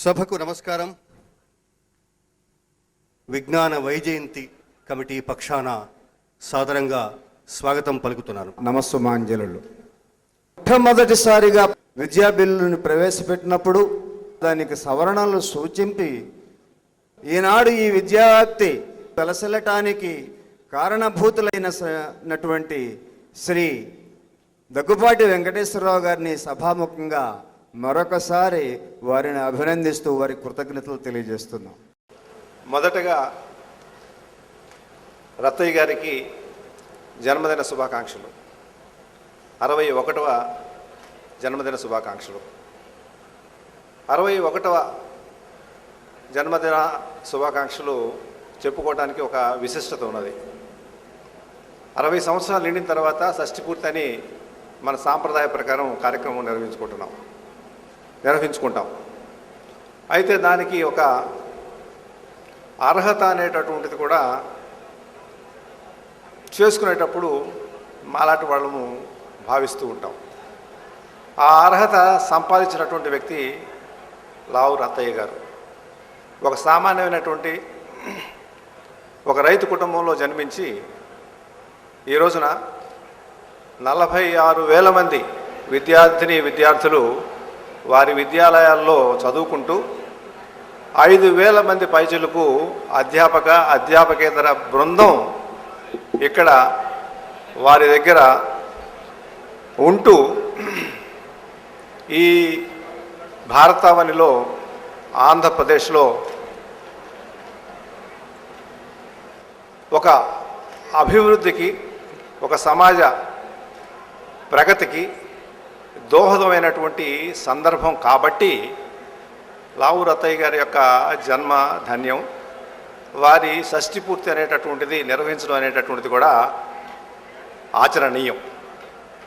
సభకు నమస్కారం. విజ్ఞాన వైజయంతి కమిటీ పక్షాన సాదరంగా స్వాగతం పలుకుతున్నాను. నమస్సుమాంజలు. మొట్టమొదటిసారిగా విద్యా బిల్లును ప్రవేశపెట్టినప్పుడు దానికి సవరణలు సూచించి ఈనాడు ఈ విద్యార్థి వెలసెల్లటానికి కారణభూతులైనటువంటి శ్రీ దగ్గుపాటి వెంకటేశ్వరరావు గారిని సభాముఖంగా మరొకసారి వారిని అభినందిస్తూ వారి కృతజ్ఞతలు తెలియజేస్తున్నాం. మొదటగా రత్తయ్య గారికి జన్మదిన శుభాకాంక్షలు. 61వ జన్మదిన శుభాకాంక్షలు. 61వ జన్మదిన శుభాకాంక్షలు చెప్పుకోవడానికి ఒక విశిష్టత ఉన్నది. 60 సంవత్సరాలు నిండిన తర్వాత షష్ఠి పూర్తి అని మన సాంప్రదాయ ప్రకారం కార్యక్రమం నిర్వహించుకుంటాం. అయితే దానికి ఒక అర్హత అనేటటువంటిది కూడా చేసుకునేటప్పుడు మాలాంటి వాళ్ళము భావిస్తూ ఉంటాం. ఆ అర్హత సంపాదించినటువంటి వ్యక్తి లావు రత్తయ్య గారు. ఒక సామాన్యమైనటువంటి ఒక రైతు కుటుంబంలో జన్మించి ఈ రోజున 46,000 మంది విద్యార్థులు వారి విద్యాలయాల్లో చదువుకుంటూ 5,000 మంది పైచిలకు అధ్యాపకేతర బృందం ఇక్కడ వారి దగ్గర ఉంటూ ఈ భారతావనిలో ఆంధ్రప్రదేశ్లో ఒక అభివృద్ధికి, ఒక సమాజ ప్రగతికి దోహదమైనటువంటి సందర్భం కాబట్టి లావు రత్తయ్య గారి యొక్క జన్మ ధన్యం. వారి షష్ఠి పూర్తి అనేటటువంటిది నిర్వహించడం అనేటటువంటిది కూడా ఆచరణీయం.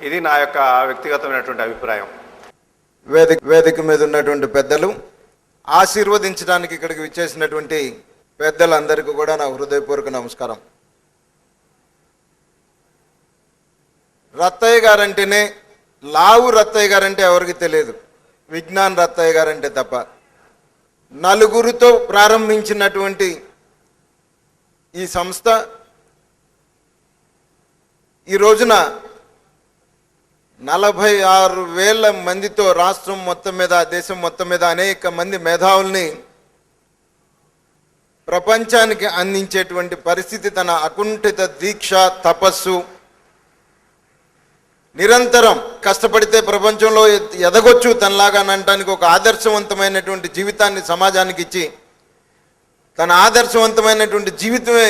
ఇది నా యొక్క వ్యక్తిగతమైనటువంటి అభిప్రాయం. వేదిక మీద ఉన్నటువంటి పెద్దలు, ఆశీర్వదించడానికి ఇక్కడికి విచ్చేసినటువంటి పెద్దలందరికీ కూడా నా హృదయపూర్వక నమస్కారం. రత్తయ్య గారంటేనే, లావు రత్తయ్య గారంటే ఎవరికి తెలియదు, విజ్ఞాన్ రత్తయ్య గారంటే తప్ప. నలుగురితో ప్రారంభించినటువంటి ఈ సంస్థ ఈ రోజున 46,000 మందితో రాష్ట్రం మొత్తం మీద, దేశం మొత్తం మీద అనేక మంది మేధావుల్ని ప్రపంచానికి అందించేటువంటి పరిస్థితి, తన అకుంఠిత దీక్ష, తపస్సు, నిరంతరం కష్టపడితే ప్రపంచంలో ఎదగొచ్చు తనలాగా అనడానికి ఒక ఆదర్శవంతమైనటువంటి జీవితాన్ని సమాజానికి ఇచ్చి, తన ఆదర్శవంతమైనటువంటి జీవితమే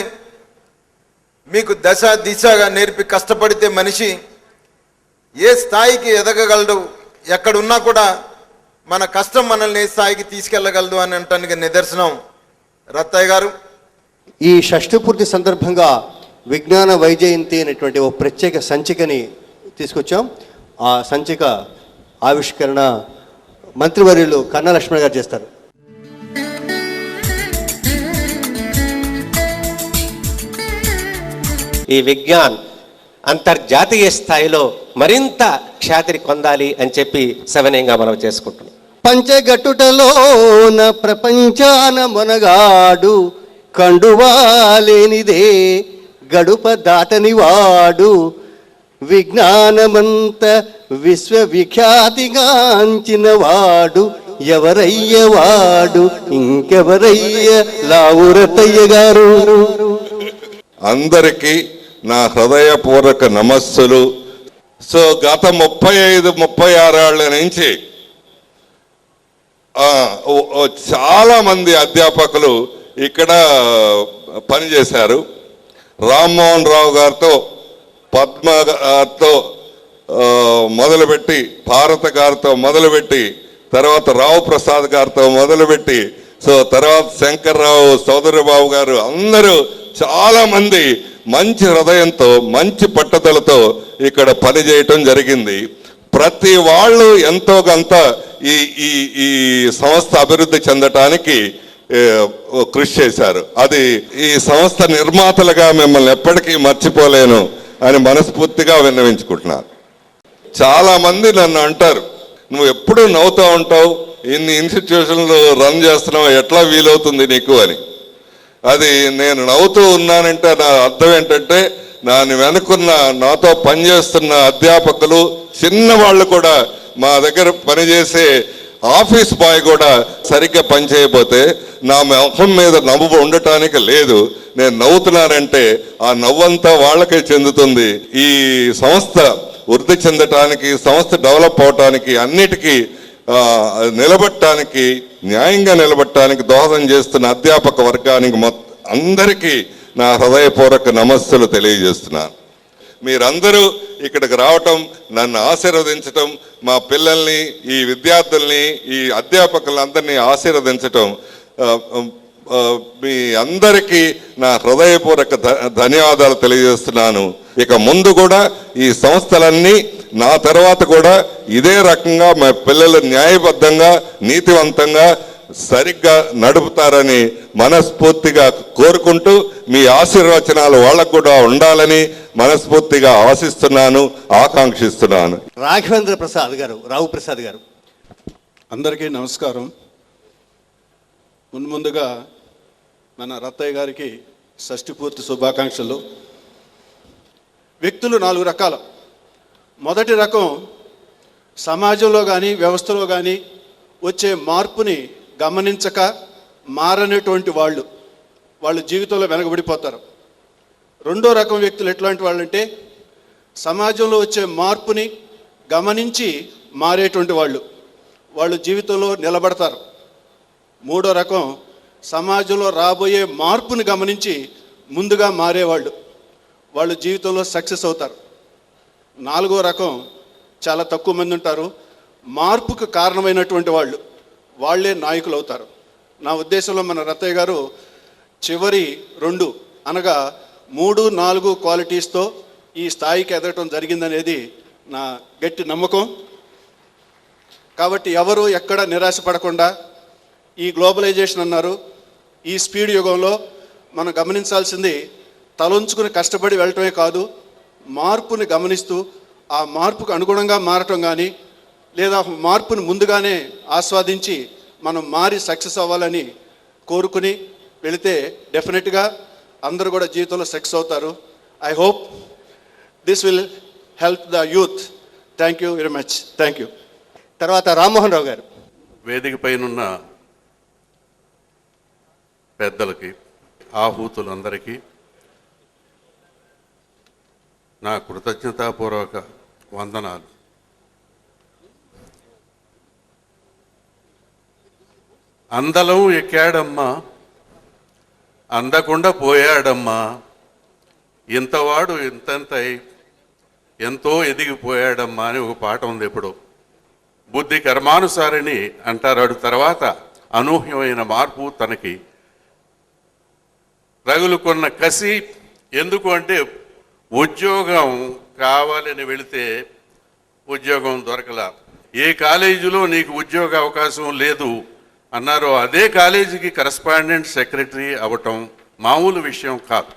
మీకు దశ దిశగా నేర్పి, కష్టపడితే మనిషి ఏ స్థాయికి ఎదగగలడు, ఎక్కడున్నా కూడా మన కష్టం మనల్ని ఏ స్థాయికి తీసుకెళ్ళగలదు అని అనటానికి నిదర్శనం రత్తయ్య గారు. ఈ షష్ఠి పూర్తి సందర్భంగా విజ్ఞాన వైజయంతి అనేటువంటి ఒక ప్రత్యేక సంచికని తీసుకొచ్చాం. ఆ సంచిక ఆవిష్కరణ మంత్రివర్యులు కన్నా లక్ష్మణ్ గారు చేస్తారు. ఈ విజ్ఞాన్ అంతర్జాతీయ స్థాయిలో మరింత ఖ్యాతిని పొందాలి అని చెప్పి సవినయంగా మనం చేసుకుంటున్నాం. పంచగట్టుటలోన ప్రపంచాన మొనగాడు, కండువాలేనిదే గడుప దాటనివాడు, విజ్ఞానమంత విశ్వవిఖ్యాతిగాంచినవాడు ఎవరయ్యవాడు, ఇంకెవరయ్య లావు రత్తయ్య గారు. అందరికీ నా హృదయపూర్వక నమస్సులు. సో గత 35-36 ఏళ్ల నుంచి చాలా మంది అధ్యాపకులు ఇక్కడ పనిచేశారు. రామ్మోహన్ రావు గారితో, పద్మ గారితో మొదలుపెట్టి, భారత గారితో మొదలుపెట్టి, తర్వాత రావు ప్రసాద్ గారితో మొదలుపెట్టి, సో తర్వాత శంకర్రావు సోదరబాబు గారు, అందరూ చాలామంది మంచి హృదయంతో, మంచి పట్టుదలతో ఇక్కడ పనిచేయటం జరిగింది. ప్రతి వాళ్ళు ఎంతో కొంత ఈ సంస్థ అభివృద్ధి చెందటానికి కృషి చేశారు. అది ఈ సంస్థ నిర్మాతలుగా మిమ్మల్ని ఎప్పటికీ మర్చిపోలేను అని మనస్ఫూర్తిగా విన్నవించుకుంటున్నాను. చాలామంది నన్ను అంటారు, నువ్వు ఎప్పుడూ నవ్వుతూ ఉంటావు, ఇన్ని ఇన్స్టిట్యూషన్లు రన్ చేస్తున్నావు, ఎట్లా వీలవుతుంది నీకు అని. అది నేను నవ్వుతూ ఉన్నానంటే నా అర్థం ఏంటంటే నాని వెనుకున్న నాతో పనిచేస్తున్న అధ్యాపకులు, చిన్నవాళ్ళు కూడా, మా దగ్గర పనిచేసే ఆఫీస్ బాయ్ కూడా సరిగ్గా పనిచేయకపోతే నా ముఖం మీద నవ్వు ఉండటానికి లేదు. నేను నవ్వుతున్నానంటే ఆ నవ్వంతా వాళ్ళకే చెందుతుంది. ఈ సంస్థ వృద్ధి చెందటానికి, సంస్థ డెవలప్ అవటానికి, అన్నిటికీ నిలబడటానికి, న్యాయంగా నిలబడటానికి దోహదం చేస్తున్న అధ్యాపక వర్గానికి అందరికీ నా హృదయపూర్వక నమస్సులు తెలియజేస్తున్నాను. మీరందరూ ఇక్కడికి రావటం, నన్ను ఆశీర్వదించటం, మా పిల్లల్ని, ఈ విద్యార్థుల్ని, ఈ అధ్యాపకులందరినీ ఆశీర్వదించటం, మీ అందరికీ నా హృదయపూర్వక ధన్యవాదాలు తెలియజేస్తున్నాను. ఇక ముందు కూడా ఈ సంస్థలన్నీ నా తర్వాత కూడా ఇదే రకంగా మా పిల్లలు న్యాయబద్ధంగా, నీతివంతంగా, సరిగ్గా నడుపుతారని మనస్ఫూర్తిగా కోరుకుంటూ మీ ఆశీర్వచనాలు వాళ్ళకు కూడా ఉండాలని మనస్ఫూర్తిగా ఆశిస్తున్నాను, ఆకాంక్షిస్తున్నాను. రాఘవేంద్ర ప్రసాద్ గారు, రావు ప్రసాద్ గారు. అందరికీ నమస్కారం. ముందుగా మన రత్తయ్య గారికి షష్ఠి పూర్తి శుభాకాంక్షలు. వ్యక్తులు 4 రకాలు. మొదటి రకం సమాజంలో కానీ వ్యవస్థలో కానీ వచ్చే మార్పుని గమనించక మారనేటువంటి వాళ్ళు జీవితంలో వెనకబడిపోతారు. రెండో రకం వ్యక్తులు ఎట్లాంటి వాళ్ళంటే సమాజంలో వచ్చే మార్పుని గమనించి మారేటువంటి వాళ్ళు జీవితంలో నిలబడతారు. మూడో రకం సమాజంలో రాబోయే మార్పుని గమనించి ముందుగా వాళ్ళు జీవితంలో సక్సెస్ అవుతారు. నాలుగో రకం చాలా తక్కువ మంది ఉంటారు, మార్పుకు కారణమైనటువంటి వాళ్ళే నాయకులు అవుతారు. నా ఉద్దేశంలో మన రత్తయ్య గారు చివరి 2 అనగా 3, 4 క్వాలిటీస్తో ఈ స్థాయికి ఎదగటం జరిగిందనేది నా గట్టి నమ్మకం. కాబట్టి ఎవరు ఎక్కడ నిరాశపడకుండా, ఈ గ్లోబలైజేషన్ అన్నారు, ఈ స్పీడ్ యుగంలో మనం గమనించాల్సింది తలొంచుకుని కష్టపడి వెళ్ళటమే కాదు, మార్పుని గమనిస్తూ ఆ మార్పుకు అనుగుణంగా మారటం కానీ, లేదా మార్పుని ముందుగానే ఆస్వాదించి మనం మారి సక్సెస్ అవ్వాలని కోరుకుని వెళితే డెఫినెట్గా అందరూ కూడా జీవితంలో సక్సెస్ అవుతారు. I hope this will help the youth. Thank you very much. Thank you. తర్వాత రామ్మోహన్ రావు గారు. వేదిక పైనున్న పెద్దలకి, ఆహూతులందరికీ నా కృతజ్ఞతాపూర్వక వందనాలు. అందలం ఎక్కాడమ్మా, అందకుండా పోయాడమ్మా, ఇంతవాడు ఇంతంతై ఎంతో ఎదిగిపోయాడమ్మా అని ఒక పాట ఉంది. ఎప్పుడు బుద్ధి కర్మానుసారిని అంటారు. తర్వాత అనూహ్యమైన మార్పు తనకి రగులుకున్న కసి. ఎందుకు అంటే ఉద్యోగం కావాలని వెళితే ఉద్యోగం దొరకలా. ఏ కాలేజీలో నీకు ఉద్యోగ అవకాశం లేదు అన్నారో అదే కాలేజీకి కరస్పాండెంట్ సెక్రటరీ అవ్వటం మామూలు విషయం కాదు.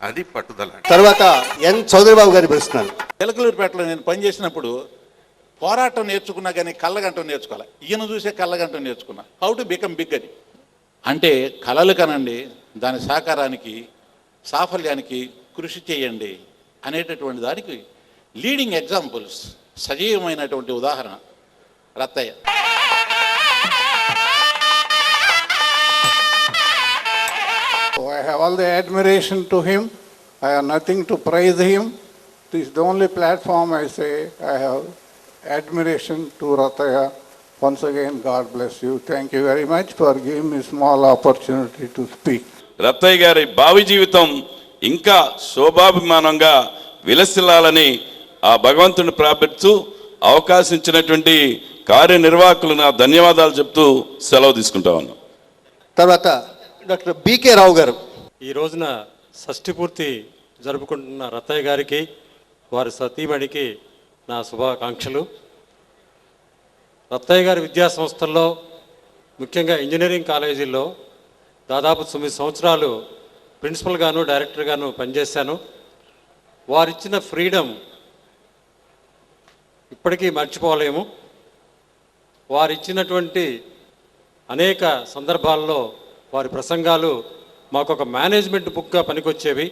అది పట్టుదల. తర్వాత ఎన్ చౌదరిబాబు గారిని పిలుస్తున్నాను. చిలకలూరుపేటలో నేను పనిచేసినప్పుడు పోరాటం నేర్చుకున్నా కానీ కళ్ళగంటం నేర్చుకోవాలి. ఈయన చూసే కళ్ళగంటం నేర్చుకున్నా. హౌ టు బికమ్ బిగ్ అని. అంటే కళలు కనండి, దాని సాకారానికి, సాఫల్యానికి కృషి చేయండి అనేటటువంటి దానికి లీడింగ్ ఎగ్జాంపుల్స్, సజీవమైనటువంటి ఉదాహరణ Rattaiah. I have all the admiration to him. I have nothing to praise him. This is the only platform I say I have admiration to Rataya. Once again, God bless you. Thank you very much for giving me small opportunity to speak. Rattaiah గారి భావి జీవితం ఇంకా శోభాభిమానంగా విలసిల్లాలని ఆ భగవంతుని ప్రార్థిస్తూ అవకాశం ఇచ్చినటువంటి కార్యనిర్వాహకులు నా ధన్యవాదాలు చెప్తూ సెలవు తీసుకుంటా ఉన్నాను. తర్వాత డాక్టర్ బికే రావు గారు. ఈ రోజున షష్ఠి పూర్తి జరుపుకుంటున్న రత్తయ్య గారికి, వారి సతీమణికి నా శుభాకాంక్షలు. రత్తయ్య గారి విద్యా సంస్థల్లో, ముఖ్యంగా ఇంజనీరింగ్ కాలేజీల్లో దాదాపు 9 సంవత్సరాలు ప్రిన్సిపల్గాను డైరెక్టర్గాను పనిచేశాను. వారిచ్చిన ఫ్రీడమ్ ఇప్పటికీ మర్చిపోలేము. వారు ఇచ్చినటువంటి అనేక సందర్భాల్లో వారి ప్రసంగాలు మాకు ఒక మేనేజ్మెంట్ బుక్గా పనికొచ్చేవి.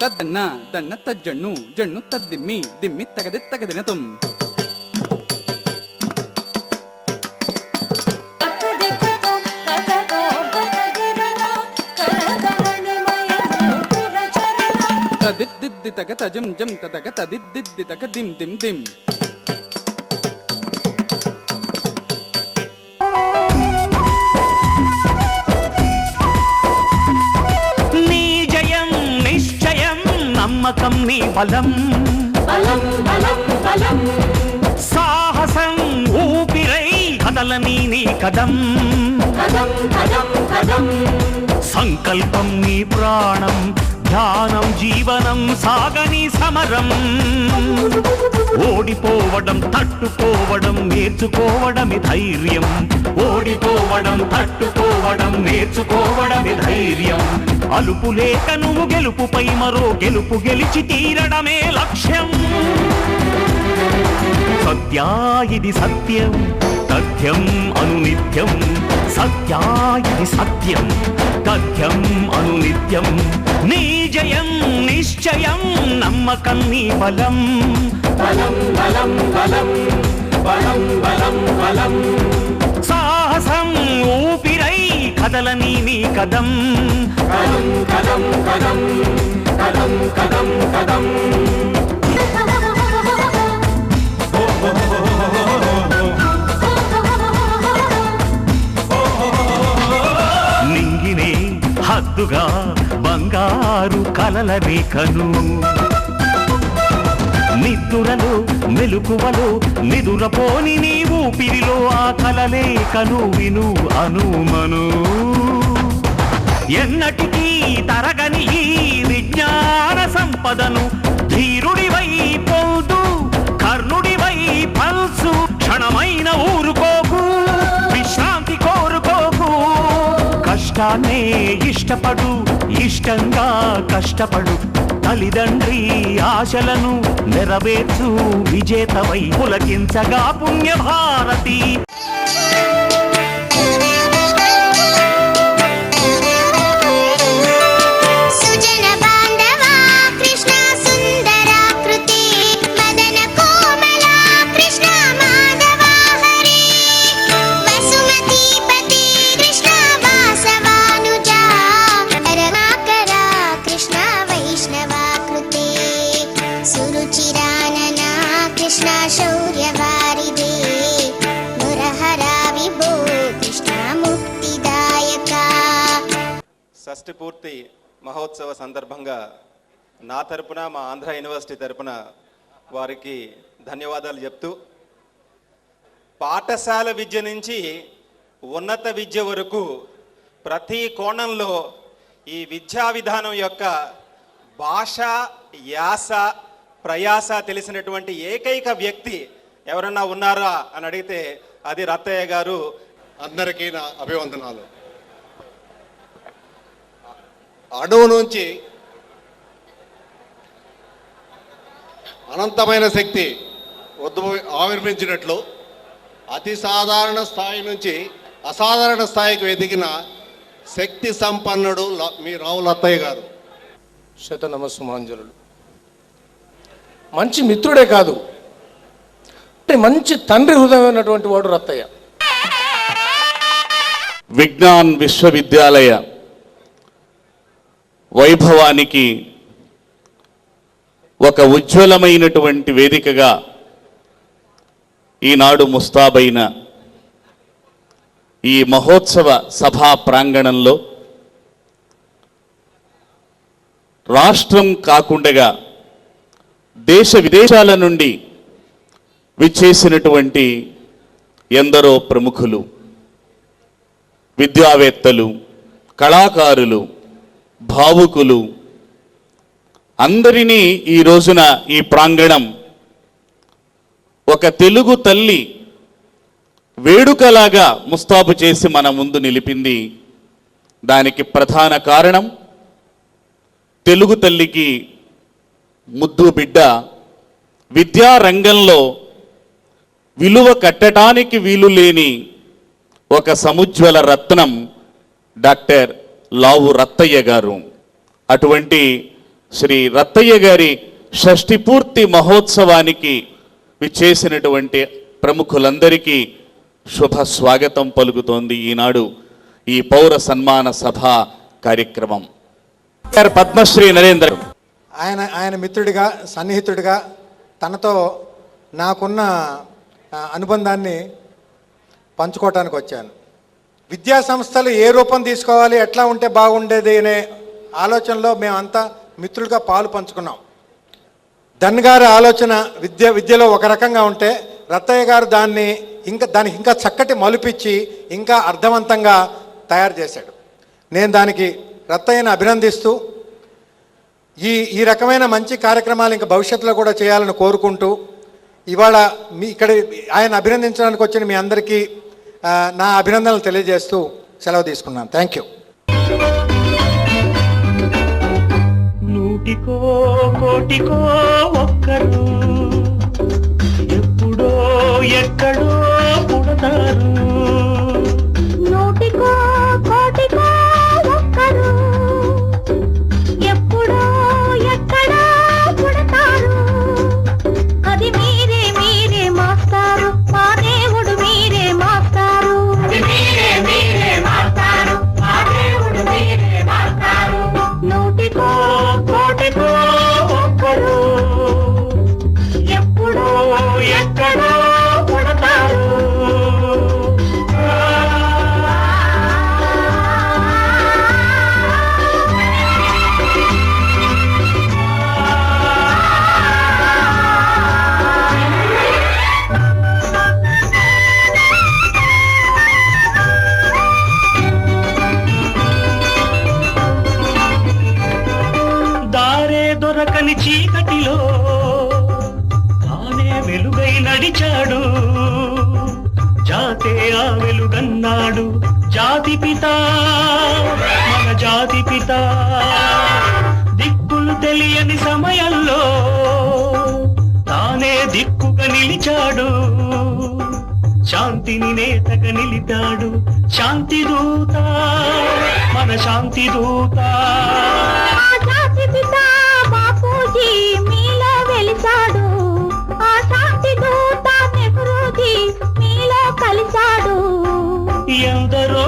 తద్దన్న దన్న తజ్జಣ್ಣు జಣ್ಣు తద్దిమ్మి దిమ్మి తగది తగదినతం. తదిద్దిద్ది తగ తజం జం తదగ తదిద్దిద్ది తగ దిం దిం దిం. నమ్మకం నీ బలం బలం బలం బలం సాహసం ఊపిరై కదలని నీ కదం కదం కదం కదం సంకల్పం నీ ప్రాణం ధ్యానం జీవనం సాగని సమరం ఓడిపోవడం తట్టుకోవడం నేర్చుకోవడమి ధైర్యం ఓడిపోవడం తట్టుకోవడం నేర్చుకోవడమి ధైర్యం అలుపు లేక నువ్వు గెలుపుపై మరో గెలుపు గెలిచి తీరడమే లక్ష్యం సత్యా ఇది సత్యం తథ్యం అనునిత్యం సత్యా ఇది సత్యం తథ్యం అనునిత్యం నీ జయం నిశ్చయం నమ్మకం నీ బలం బలం బలం బలం బలం బలం బలం సాహసం ఊపిరై కదలని నీ కదం కదం కదం కదం కదం కదం కదం నింగినే హద్దుగా బంగారు కలల రేఖను నిద్దురలు మెలుకువలు నిదురపోని నీ ఊపిరిలో ఆ కలలే కను విను అనుమను ఎన్నటికీ తరగని ఈ విజ్ఞాన సంపదను ధీరుడివై పొందు కర్ణుడివై పల్సు క్షణమైన ఊరుకోకు విశ్రాంతి కోరుకోకు కష్టాన్నే ఇష్టపడు ఇష్టంగా కష్టపడు తల్లిదండ్రి ఆశలను నెరవేర్చు విజేతవై పులకించగా పుణ్యభారతి షష్ఠి పూర్తి మహోత్సవ సందర్భంగా నా తరపున మా ఆంధ్ర యూనివర్సిటీ తరపున వారికి ధన్యవాదాలు చెప్తూ పాఠశాల విద్య నుంచి ఉన్నత విద్య వరకు ప్రతి కోణంలో ఈ విద్యా విధానం యొక్క భాష యాస ప్రయాస తెలిసినటువంటి ఏకైక వ్యక్తి ఎవరన్నా ఉన్నారా అని అడిగితే అది రత్తయ్య గారు. అందరికీ నా అభివందనాలు. అణువు నుంచి అనంతమైన శక్తి ఆవిర్భించినట్లు అతి సాధారణ స్థాయి నుంచి అసాధారణ స్థాయికి ఎదిగిన శక్తి సంపన్నుడు మీ రావు లత్తయ్య గారు. శతనమస్సుమాంజలు. మంచి మిత్రుడే కాదు, అంటే మంచి తండ్రి హృదయమైనటువంటి వాడు రత్తయ్య. విజ్ఞాన్ విశ్వవిద్యాలయ వైభవానికి ఒక ఉజ్వలమైనటువంటి వేదికగా ఈనాడు ముస్తాబైన ఈ మహోత్సవ సభా ప్రాంగణంలో రాష్ట్రం కాకుండా దేశ విదేశాల నుండి విచ్చేసినటువంటి ఎందరో ప్రముఖులు, విద్యావేత్తలు, కళాకారులు, భావుకులు అందరినీ ఈ రోజున ఈ ప్రాంగణం ఒక తెలుగు తల్లి వేడుకలాగా ముస్తాబు చేసి మన ముందు నిలిపింది. దానికి ప్రధాన కారణం తెలుగు తల్లికి ముద్దు బిడ్డ విద్యారంగంలో విలువ కట్టడానికి వీలు లేని ఒక సముజ్వల రత్నం డాక్టర్ లావు రత్తయ్య గారు. అటువంటి శ్రీ రత్తయ్య గారి షష్ఠి పూర్తి మహోత్సవానికి విచ్చేసినటువంటి ప్రముఖులందరికీ శుభ స్వాగతం పలుకుతోంది ఈనాడు ఈ పౌర సన్మాన సభ కార్యక్రమం. పద్మశ్రీ నరేంద్ర ఆయన మిత్రుడిగా, సన్నిహితుడిగా తనతో నాకున్న అనుబంధాన్ని పంచుకోవటానికి వచ్చాను. విద్యా సంస్థలు ఏ రూపం తీసుకోవాలి, ఎట్లా ఉంటే బాగుండేది అనే ఆలోచనలో మేమంతా మిత్రులుగా పాలు పంచుకున్నాం. ధన్ గారి ఆలోచన విద్యలో ఒక రకంగా ఉంటే రత్తయ్య గారు దానికి ఇంకా చక్కటి మలుపిచ్చి ఇంకా అర్థవంతంగా తయారు చేశాడు. నేను దానికి రత్తయ్యను అభినందిస్తూ ఈ రకమైన మంచి కార్యక్రమాలు ఇంకా భవిష్యత్తులో కూడా చేయాలని కోరుకుంటూ ఇవాళ ఇక్కడ ఆయన అభినందించడానికి వచ్చిన మీ అందరికీ నా అభినందనలు తెలియజేస్తూ సెలవు తీసుకున్నాను. Thank you. నూటికో కోటికో ఒక్కరు ఎప్పుడో ఎక్కడో పుడతారు. నూటికో కోటికో ఒక్కరు ఎప్పుడో ఎక్కడో పుడతారు. అది మీరే మీరే మాస్తారు, మా దేవుడు మీరే మాస్తారు. మీరే మాస్తారు, మా దేవుడు మీరే మాస్తారు. నూటికో కోటికో ఒక్కరు ఎప్పుడో ఎక్కడో పుడతారు. దారే దొరకని చీకటిలో తానే వెలుగై నడిచాడు. జాతే ఆ వెలుగన్నాడు జాతి పిత, మన జాతి పిత. దిక్కులు తెలియని సమయంలో తానే దిక్కుగా నిలిచాడు. శాంతిని నేతగా నిలిపాడు. శాంతి దూత, మన శాంతి దూత. ఆ శాంతి పిత బాపూజీ మీలో వెలిసాడు. ఆ శాంతి దూత నెహ్రూజీ మీలో కలిశాడు. ఎందరో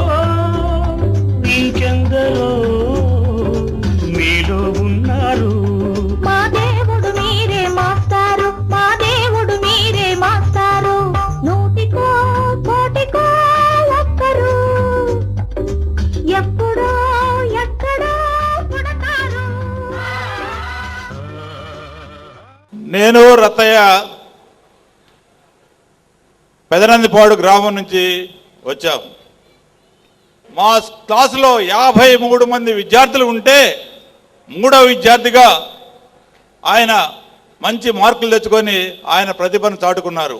ఇంకెందరో మీలో ఉన్నారు. మా దేవుడు మీరే మాస్తారు, మా దేవుడు మీరే మాస్తారు. నూటికో కోటికో ఒక్కరు ఎప్పుడో ఎక్కడో పుడతారు. నేను రత్తయ్య పెదనందిపాడు గ్రామం నుంచి వచ్చాం. మా క్లాసులో 53 మంది విద్యార్థులు ఉంటే 3వ విద్యార్థిగా ఆయన మంచి మార్కులు తెచ్చుకొని ఆయన ప్రతిభను చాటుకున్నారు.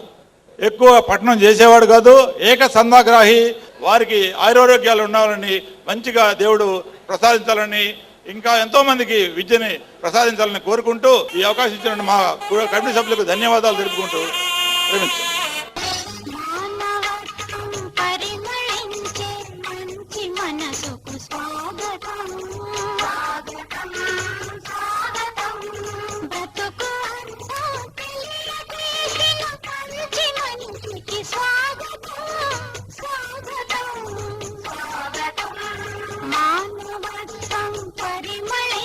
ఎక్కువ పఠనం చేసేవాడు కాదు, ఏక సంధాగ్రాహి. వారికి ఆరోగ్యాలు ఉండాలని, మంచిగా దేవుడు ప్రసాదించాలని, ఇంకా ఎంతోమందికి విద్యని ప్రసాదించాలని కోరుకుంటూ ఈ అవకాశం ఇచ్చిన మా కమిటీ సభ్యులకు ధన్యవాదాలు తెలుపుకుంటూ ప్రేమించాం. పరిమళించే మంచి మనసుకు స్వాగతం, స్వాగతం, స్వాగతం. బ్రతుకు అంతా తెలియజేసిన మంచి మనిషికి స్వాగతం, స్వాగతం, స్వాగతం. మానవత్వం పరిమళించే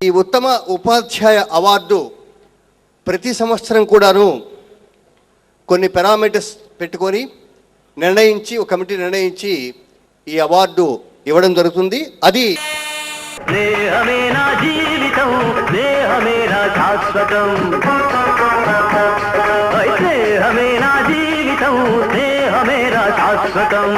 ఈ ఉత్తమ ఉపాధ్యాయ అవార్డు ప్రతి సంవత్సరం కూడాను కొన్ని పారామీటర్స్ పెట్టుకొని నిర్ణయించి, ఒక కమిటీ నిర్ణయించి ఈ అవార్డు ఇవ్వడం జరుగుతుంది. అది స్నేహమే నా జీవితం, స్నేహమే నా శాశ్వతం, స్నేహమే నా జీవితం, స్నేహమే నా శాశ్వతం.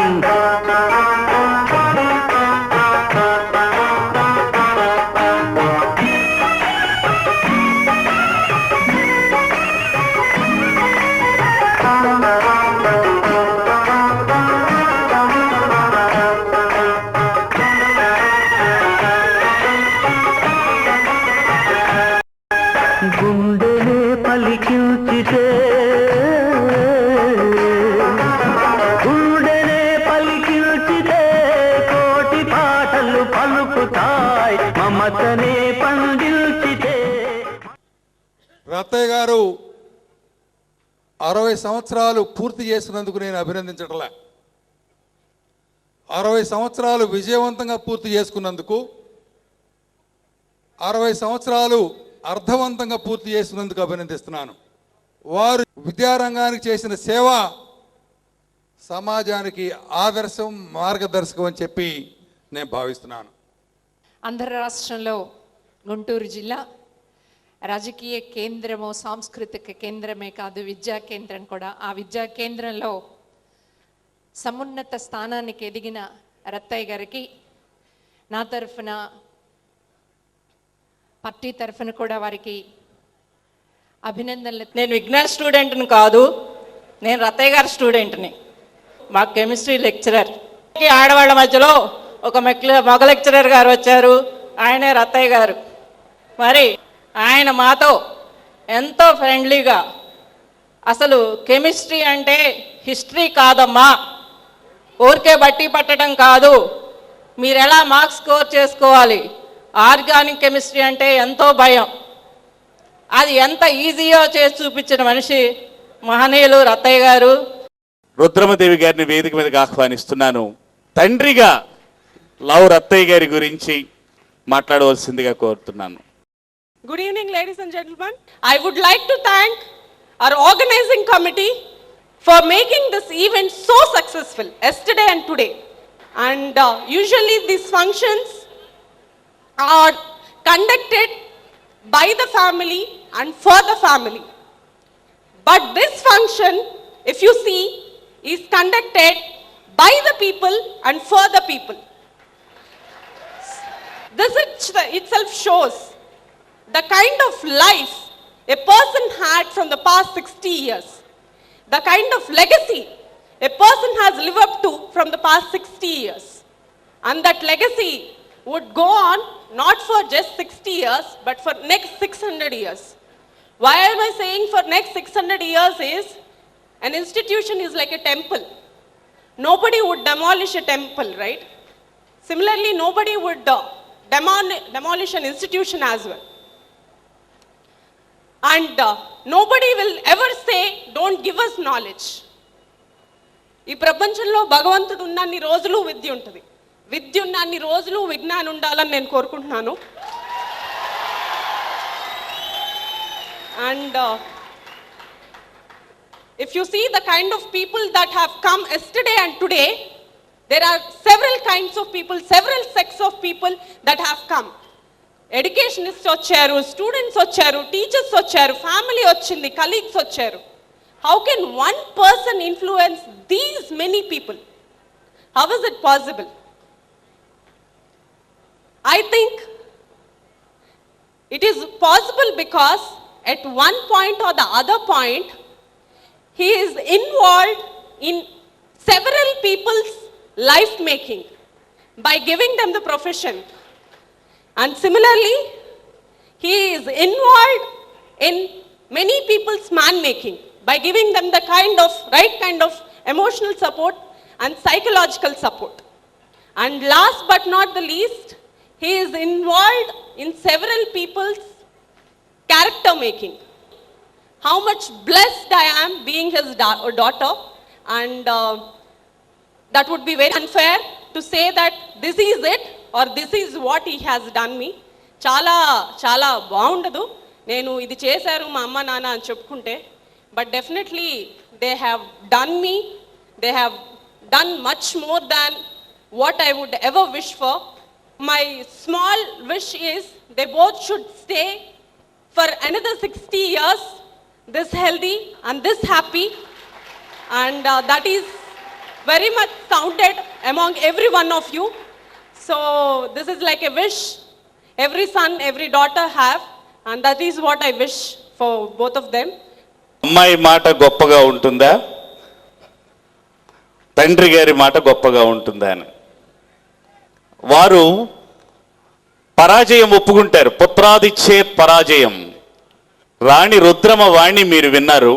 గుండెనే పలికించితే, గుండెనే పలికించితే కోటి పాటలు పలుకుతాయి, మమతనే పండిల్చితే. రత్తయ్య గారు 60 సంవత్సరాలు పూర్తి చేసినందుకు నేను అభినందించటలే. 60 సంవత్సరాలు విజయవంతంగా పూర్తి చేసుకున్నందుకు, 60 సంవత్సరాలు అర్థవంతంగా పూర్తి చేసినందుకు అభినందిస్తున్నాను. వారు విద్యారంగానికి చేసిన సేవ సమాజానికి ఆదర్శం, మార్గదర్శకం అని చెప్పి నేను భావిస్తున్నాను. ఆంధ్ర రాష్ట్రంలో గుంటూరు జిల్లా రాజకీయ కేంద్రము, సాంస్కృతిక కేంద్రమే కాదు, విద్యా కేంద్రం కూడా. ఆ విద్యా కేంద్రంలో సమున్నత స్థానానికి ఎదిగిన రత్తయ్య గారికి నా తరఫున, పార్టీ తరఫున కూడా వారికి అభినందనలు. నేను విజ్ఞాన్ స్టూడెంట్ని కాదు, నేను రత్తయ్య గారి స్టూడెంట్ని. మా కెమిస్ట్రీ లెక్చరర్. ఆడవాళ్ళ మధ్యలో ఒక మగ లెక్చరర్ గారు వచ్చారు, ఆయనే రత్తయ్య గారు. మరి ఆయన మాతో ఎంతో ఫ్రెండ్లీగా, అసలు కెమిస్ట్రీ అంటే హిస్టరీ కాదమ్మా, ఊరికే బట్టి పట్టడం కాదు, మీరు ఎలా మార్క్స్ స్కోర్ చేసుకోవాలి, ఆర్గానిక్ కెమిస్ట్రీ అంటే ఎంతో భయం, అది ఎంత ఈజీయో చేసి చూపించిన మనిషి మహనీయులు రత్తయ్య గారు. రుద్రమదేవి గారిని వేదిక మీదకి ఆహ్వానిస్తున్నాను. తండ్రిగా లవ్ రత్తయ్య గారి గురించి మాట్లాడవలసిందిగా కోరుతున్నాను. Good evening, ladies and gentlemen. I would like to thank our organizing committee for making this event so successful yesterday and today. And usually these functions are conducted by the family and for the family. But this function, if you see, is conducted by the people and for the people. This itself shows the kind of life a person had from the past 60 years, the kind of legacy a person has lived up to from the past 60 years. And that legacy would go on not for just 60 years, but for next 600 years. Why am I saying for next 600 years is, an institution is like a temple. Nobody would demolish a temple, right? Similarly, nobody would demolish an institution as well. And nobody will ever say, don't give us knowledge. ఈ ప్రపంచంలో భగవంతుడు ఉన్నన్ని రోజులు విద్య ఉంటుంది, విద్య ఉన్నన్ని రోజులు విజ్ఞానం ఉండాలని నేను కోరుకుంటున్నాను. And if you see the kind of people that have come yesterday and today, there are several kinds of people, several sects of people that have come. Educationist వచ్చారు, స్టూడెంట్స్ వచ్చారు, టీచర్స్ వచ్చారు, ఫ్యామిలీ వచ్చింది, colleagues వచ్చారు. How can one person influence these many people? How is it possible? I think it is possible because at one point or the other point, he is involved in several people's life making by giving them the profession. And similarly, he is involved in many people's man making by giving them the right kind of emotional support and psychological support. And last but not the least, he is involved in several people's character making. How much blessed I am being his daughter, and that would be very unfair to say that this is it or this is what he has done me. చాలా చాలా బాగుండదు నేను ఇది చేశారు మా అమ్మ నాన్న అని చెప్పుకుంటే. But definitely they have done me, they have done much more than what I would ever wish for. My small wish is they both should stay for another 60 years this healthy and this happy, and that is very much sounded among every one of you. So this is like a wish every son, every daughter have, and that is what I wish for both of them. అమ్మాయి మాట గొప్పగా ఉంటుందా, తండ్రి గారి మాట గొప్పగా ఉంటుందా అని వారు పరాజయం ఒప్పుకుంటారు. పుత్రాదిచ్చేత్ పరాజయం. రాణి రుద్రమ వాణి మీరు విన్నారు,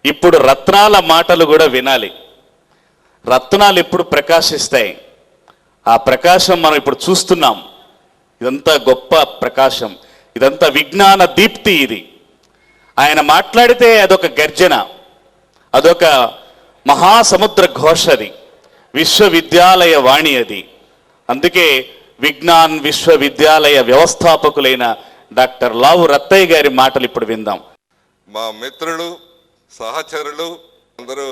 ఇప్పుడు రత్నాల మాటలు కూడా వినాలి. రత్నాలు ఎప్పుడు ప్రకాశిస్తాయి, ఆ ప్రకాశం మనం ఇప్పుడు చూస్తున్నాం. ఇదంతా గొప్ప ప్రకాశం, ఇదంతా విజ్ఞాన దీప్తి. ఇది ఆయన మాట్లాడితే అదొక గర్జన, అదొక మహాసముద్ర ఘోష, అది విశ్వవిద్యాలయ వాణి. అది అందుకే విజ్ఞాన్ విశ్వవిద్యాలయ వ్యవస్థాపకులైన డాక్టర్ లావు రత్తయ్య గారి మాటలు ఇప్పుడు విందాం. మా మిత్రులు, సహచరులు అందరూ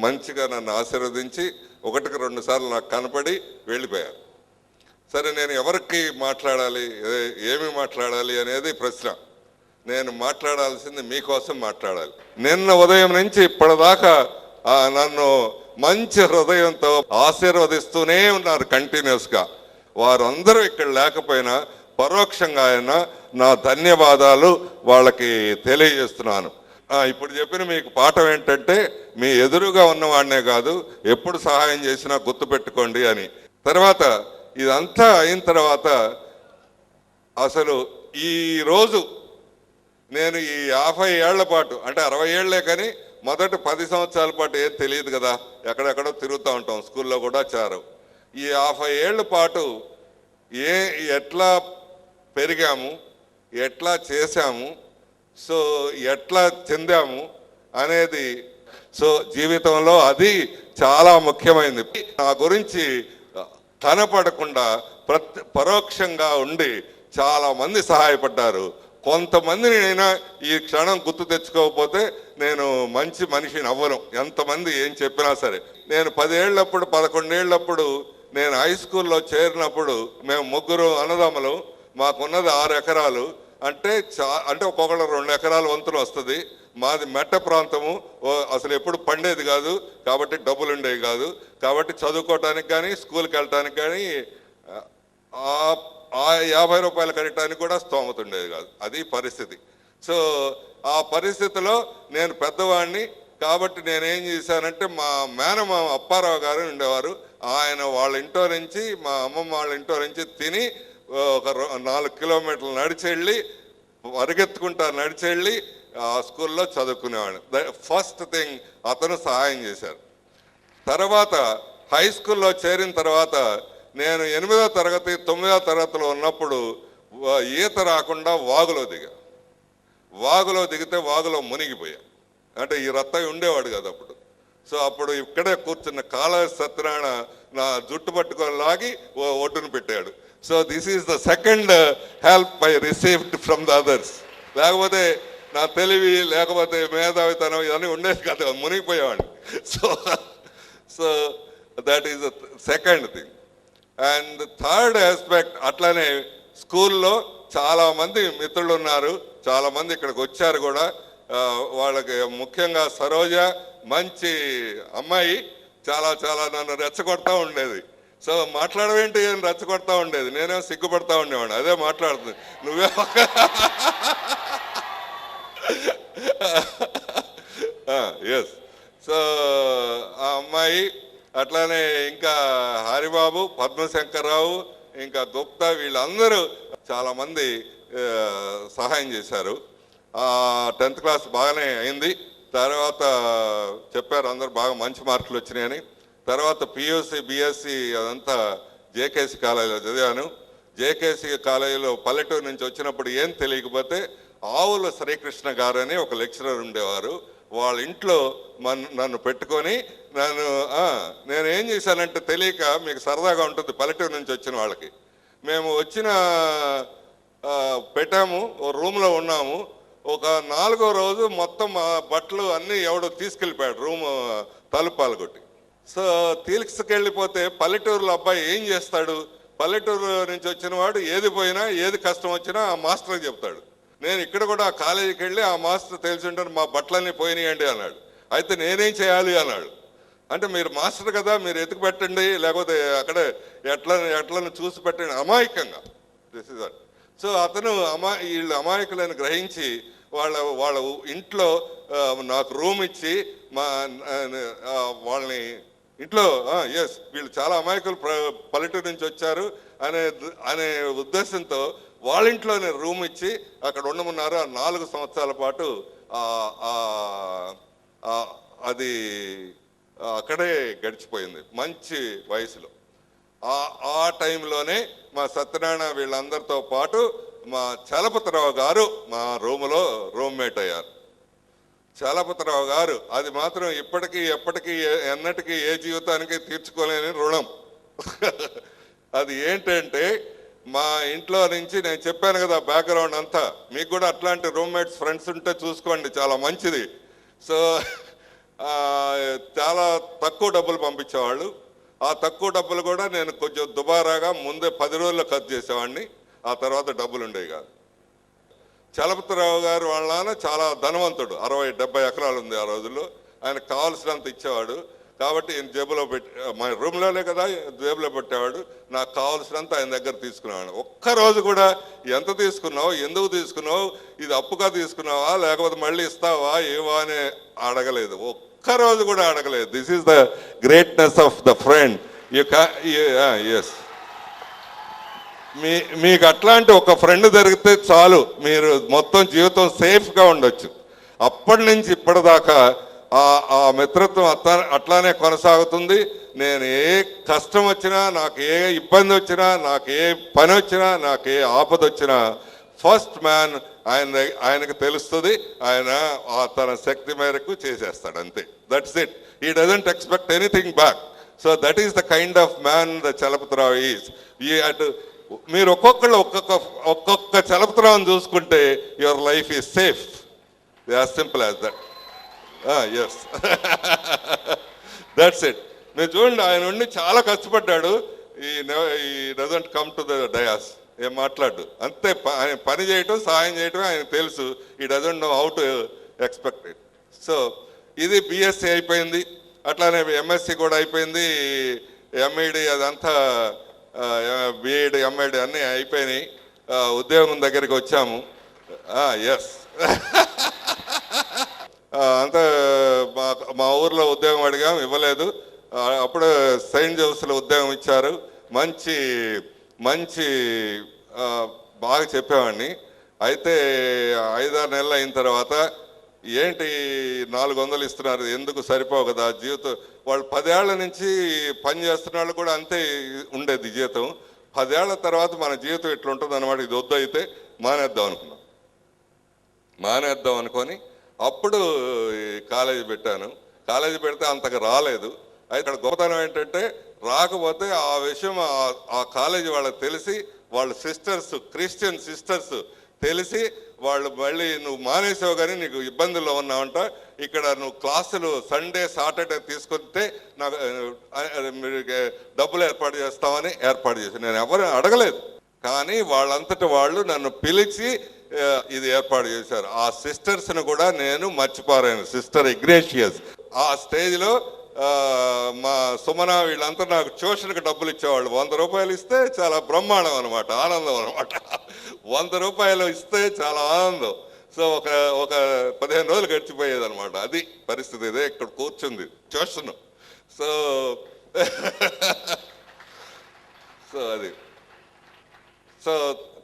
మంచిగా నన్ను ఆశీర్వదించి 1-2 సార్లు నాకు కనపడి వెళ్ళిపోయారు. సరే, నేను ఎవరికి మాట్లాడాలి, ఏమి మాట్లాడాలి అనేది ప్రశ్న. నేను మాట్లాడాల్సింది మీకోసం మాట్లాడాలి. నిన్న ఉదయం నుంచి ఇప్పటిదాకా నన్ను మంచి హృదయంతో ఆశీర్వదిస్తూనే ఉన్నారు కంటిన్యూస్గా. వారందరూ ఇక్కడ లేకపోయినా పరోక్షంగా అయినా నా ధన్యవాదాలు వాళ్ళకి తెలియజేస్తున్నాను. ఇప్పుడు చెప్పిన మీకు పాఠం ఏంటంటే, మీ ఎదురుగా ఉన్నవాడినే కాదు ఎప్పుడు సహాయం చేసినా గుర్తుపెట్టుకోండి అని. తర్వాత ఇదంతా అయిన తర్వాత అసలు ఈరోజు నేను ఈ 50 ఏళ్ల పాటు, అంటే 60 ఏళ్లే కానీ మొదటి 10 సంవత్సరాల పాటు ఏం తెలియదు కదా, ఎక్కడెక్కడో తిరుగుతూ ఉంటాం, స్కూల్లో కూడా చేరు. ఈ 50 ఏళ్ల పాటు ఎట్లా పెరిగాము, ఎట్లా చేశాము, సో ఎట్లా చెందాము అనేది, సో జీవితంలో అది చాలా ముఖ్యమైనది. నా గురించి కనపడకుండా పరోక్షంగా ఉండి చాలామంది సహాయపడ్డారు. కొంతమందిని అయినా ఈ క్షణం గుర్తు తెచ్చుకోకపోతే నేను మంచి మనిషిని అవ్వను, ఎంతమంది ఏం చెప్పినా సరే. నేను 10 ఏళ్ళప్పుడు 11 ఏళ్ళప్పుడు నేను హై స్కూల్లో చేరినప్పుడు మేము 3 అన్నదమ్ములు, మాకున్నది 6 ఎకరాలు. అంటే ఒక్కొక్కరు 2 ఎకరాల వంతులు వస్తుంది. మాది మెట్ట ప్రాంతము, అసలు ఎప్పుడు పండేది కాదు కాబట్టి డబ్బులు ఉండేవి కాదు. కాబట్టి చదువుకోవటానికి కానీ స్కూల్కి వెళ్ళటానికి కానీ ఆ 50 రూపాయలు కట్టడానికి కూడా స్తోమత ఉండేది కాదు. అది పరిస్థితి. సో ఆ పరిస్థితిలో నేను పెద్దవాడిని కాబట్టి నేనేం చేశానంటే, మా మేనమామ అప్పారావు గారు ఉండేవారు, ఆయన వాళ్ళ ఇంట్లో నుంచి, మా అమ్మమ్మ వాళ్ళ ఇంట్లో నుంచి తిని ఒక 4 కిలోమీటర్లు నడిచెళ్ళి, పరిగెత్తుకుంటా నడిచెళ్ళి ఆ స్కూల్లో చదువుకునేవాడు. ఫస్ట్ థింగ్ అతను సహాయం చేశారు. తర్వాత హై స్కూల్లో చేరిన తర్వాత నేను 8వ తరగతి 9వ తరగతిలో ఉన్నప్పుడు ఈత రాకుండా వాగులో దిగితే వాగులో మునిగిపోయా. అంటే ఈ రత్తయ్య ఉండేవాడు కదా అప్పుడు. సో అప్పుడు ఇక్కడే కూర్చున్న కాళ సత్యనారాయణ నా జుట్టు పట్టుకొని లాగి ఒడ్డును పెట్టాడు. So this is the second help I received from the others. లేకపోతే నా తెలివి, లేకపోతే మేధావితనం ఇవన్నీ ఉండేది కదా, మునిగిపోయేవాడిని. So that is the second thing. And third aspect, అట్లానే స్కూల్లో చాలామంది మిత్రులు ఉన్నారు, చాలామంది ఇక్కడికి వచ్చారు కూడా. వాళ్ళకి ముఖ్యంగా సరోజ మంచి అమ్మాయి, చాలా నన్ను రెచ్చగొడతా ఉండేది. సో మాట్లాడవేంటి అని రెచ్చగొడతా ఉండేది, నేనే సిగ్గుపడతా ఉండేవాడిని. అదే మాట్లాడుతుంది, నువ్వే ఎస్. సో ఆ అమ్మాయి, అట్లానే ఇంకా హరిబాబు, పద్మశంకర్రావు, ఇంకా గుప్తా, వీళ్ళందరూ చాలామంది సహాయం చేశారు. 10th క్లాస్ బాగానే అయింది. తర్వాత చెప్పారు అందరూ బాగా మంచి మార్కులు వచ్చినాయని. తర్వాత పియూసీ, బిఎస్సి అదంతా జేకేసీ కాలేజీలో చదివాను. జేకేసీ కాలేజీలో పల్లెటూరు నుంచి వచ్చినప్పుడు ఏం తెలియకపోతే ఆవుల శ్రీకృష్ణ గారు అని ఒక లెక్చరర్ ఉండేవారు. వాళ్ళ ఇంట్లో నన్ను పెట్టుకొని నేను ఏం చేశానంటే, తెలియక, మీకు సరదాగా ఉంటుంది పల్లెటూరు నుంచి వచ్చిన వాళ్ళకి, మేము వచ్చిన పెట్టాము, ఓ రూమ్లో ఉన్నాము. ఒక 4వ రోజు మొత్తం ఆ బట్టలు అన్నీ ఎవడో తీసుకెళ్ళిపోయాడు రూమ్ తలుపాలు కొట్టి. సో తీసుకెళ్ళిపోతే పల్లెటూరులో అబ్బాయి ఏం చేస్తాడు? పల్లెటూరు నుంచి వచ్చిన వాడు ఏది పోయినా ఏది కష్టం వచ్చినా ఆ మాస్టర్కి చెప్తాడు. నేను ఇక్కడ కూడా ఆ కాలేజీకి వెళ్ళి ఆ మాస్టర్ తెలిసి ఉంటాను, మా బట్టలన్నీ పోయినాయండి అన్నాడు. అయితే నేనేం చేయాలి అన్నాడు. అంటే మీరు మాస్టర్ కదా, మీరు ఎతికి పెట్టండి, లేకపోతే అక్కడే ఎట్లను చూసి పెట్టండి అమాయకంగా. This is that. సో అతను వీళ్ళు అమాయకులను గ్రహించి వాళ్ళ ఇంట్లో నాకు రూమ్ ఇచ్చి వాళ్ళని ఇంట్లో ఎస్ వీళ్ళు చాలా అమాయకులు పల్లెటూరు నుంచి వచ్చారు అనే ఉద్దేశంతో వాళ్ళ ఇంట్లోనే రూమ్ ఇచ్చి అక్కడ ఉండమన్నారు. 4 సంవత్సరాల పాటు అది అక్కడే గడిచిపోయింది మంచి వయసులో. ఆ టైంలోనే మా సత్యనారాయణ వీళ్ళందరితో పాటు మా చలపతిరావు గారు మా రూములో రూమ్మేట్ అయ్యారు. చలపతిరావు గారు అది మాత్రం ఇప్పటికీ ఎప్పటికీ ఎన్నటికీ ఏ జీవితానికి తీర్చుకోలేని రుణం. అది ఏంటంటే మా ఇంట్లో నుంచి నేను చెప్పాను కదా బ్యాక్గ్రౌండ్ అంతా, మీకు కూడా అట్లాంటి రూమ్మేట్స్ ఫ్రెండ్స్ ఉంటే చూసుకోండి, చాలా మంచిది. సో చాలా తక్కువ డబ్బులు పంపించేవాళ్ళు. ఆ తక్కువ డబ్బులు కూడా నేను కొంచెం దుబారాగా ముందే 10 రోజుల్లో ఖర్చు చేసేవాడిని, ఆ తర్వాత డబ్బులు ఉండేవి కాదు. చలపతిరావు గారు వాళ్ళ నాన్న చాలా ధనవంతుడు, 60-70 ఎకరాలు ఉంది ఆ రోజుల్లో. ఆయనకు కావాల్సినంత ఇచ్చేవాడు. కాబట్టి ఈయన జేబులో పెట్టి మా రూమ్లోనే కదా జేబులో పెట్టేవాడు. నాకు కావాల్సినంత ఆయన దగ్గర తీసుకునేవాడు. ఒక్కరోజు కూడా ఎంత తీసుకున్నావు, ఎందుకు తీసుకున్నావు, ఇది అప్పుగా తీసుకున్నావా లేకపోతే మళ్ళీ ఇస్తావా ఏవా అని అడగలేదు, ఒక్కరోజు కూడా అడగలేదు. This is the greatness of the friend. Yes, మీకు అట్లాంటి ఒక ఫ్రెండ్ దొరికితే చాలు, మీరు మొత్తం జీవితం సేఫ్గా ఉండొచ్చు. అప్పటి నుంచి ఇప్పటిదాకా ఆ మిత్రత్వం అట్లానే కొనసాగుతుంది. నేను ఏ కష్టం వచ్చినా, నాకు ఏ ఇబ్బంది వచ్చినా, నాకు ఏ పని వచ్చినా, నాకు ఏ ఆపద వచ్చినా ఫస్ట్ మ్యాన్ ఆయనకు తెలుస్తుంది. ఆయన తన శక్తి మేరకు చేసేస్తాడు, అంతే. That's it. He doesn't expect anything back. So that is the kind of man the Chalapathirao is. మీరు ఒక్కొక్కళ్ళు ఒక్కొక్క చలపతిరావుని చూసుకుంటే your life is safe. As simple as that. Yes, that's it. మీరు చూడండి, ఆయన ఉండి చాలా కష్టపడ్డాడు. He doesn't come to the dais, ఏం మాట్లాడు, అంతే. ఆయన పని చేయటం, సహాయం చేయటం ఆయన తెలుసు. ఈ doesn't know how to expect it. So ఇది బిఎస్సి అయిపోయింది, అట్లానే ఎంఎస్సి కూడా అయిపోయింది, ఎంఈడి అదంతా బిఎడ్ ఎంఎడ్ అన్నీ అయిపోయినాయి. ఉద్యోగం దగ్గరికి వచ్చాము. ఎస్, అంతా మా ఊర్లో ఉద్యోగం అడిగాం, ఇవ్వలేదు. అప్పుడు సెయింట్ జోసెఫ్లో ఉద్యోగం ఇచ్చారు. మంచి మంచి బాగా చెప్పేవాడిని. అయితే 5-6 నెలలు అయిన తర్వాత ఏంటి 400 ఇస్తున్నారు, ఎందుకు సరిపోవు కదా జీవితం. వాళ్ళు 10 ఏళ్ల నుంచి పని చేస్తున్న వాళ్ళు కూడా అంతే ఉండేది జీవితం. 10 ఏళ్ల తర్వాత మన జీవితం ఇట్లా ఉంటుంది అన్నమాట. ఇది వద్దు, అయితే మానేద్దాం అనుకున్నాం. మానేద్దాం అనుకొని అప్పుడు కాలేజీ పెట్టాను. కాలేజీ పెడితే అంతగా రాలేదు. అయితే ఇక్కడ గొప్పతనం ఏంటంటే, రాకపోతే ఆ విషయం ఆ కాలేజీ వాళ్ళకి తెలిసి, వాళ్ళ సిస్టర్స్, క్రిస్టియన్ సిస్టర్స్ తెలిసి, వాళ్ళు మళ్ళీ నువ్వు మానేసావు కానీ నీకు ఇబ్బందుల్లో ఉన్నావంట, ఇక్కడ నువ్వు క్లాసులు సండే సాటర్డే తీసుకుంటే నాకు డబ్బులు ఏర్పాటు చేస్తామని ఏర్పాటు చేశాను. నేను ఎవరు అడగలేదు, కానీ వాళ్ళంతటి వాళ్ళు నన్ను పిలిచి ఇది ఏర్పాటు చేశారు. ఆ సిస్టర్స్ని కూడా నేను మర్చిపోయాను. సిస్టర్ ఇగ్నేషియస్ ఆ స్టేజ్లో మా సుమన వీళ్ళంతా నాకు ట్యూషన్కి డబ్బులు ఇచ్చేవాళ్ళు. 100 రూపాయలు ఇస్తే చాలా బ్రహ్మాండం అనమాట, ఆనందం అనమాట. 100 రూపాయలు ఇస్తే చాలా ఆనందం. సో ఒక 15 రోజులు గడిచిపోయేది అనమాట. అది పరిస్థితి. ఇదే ఇక్కడ కూర్చుంది ట్యూషన్. సో అది. సో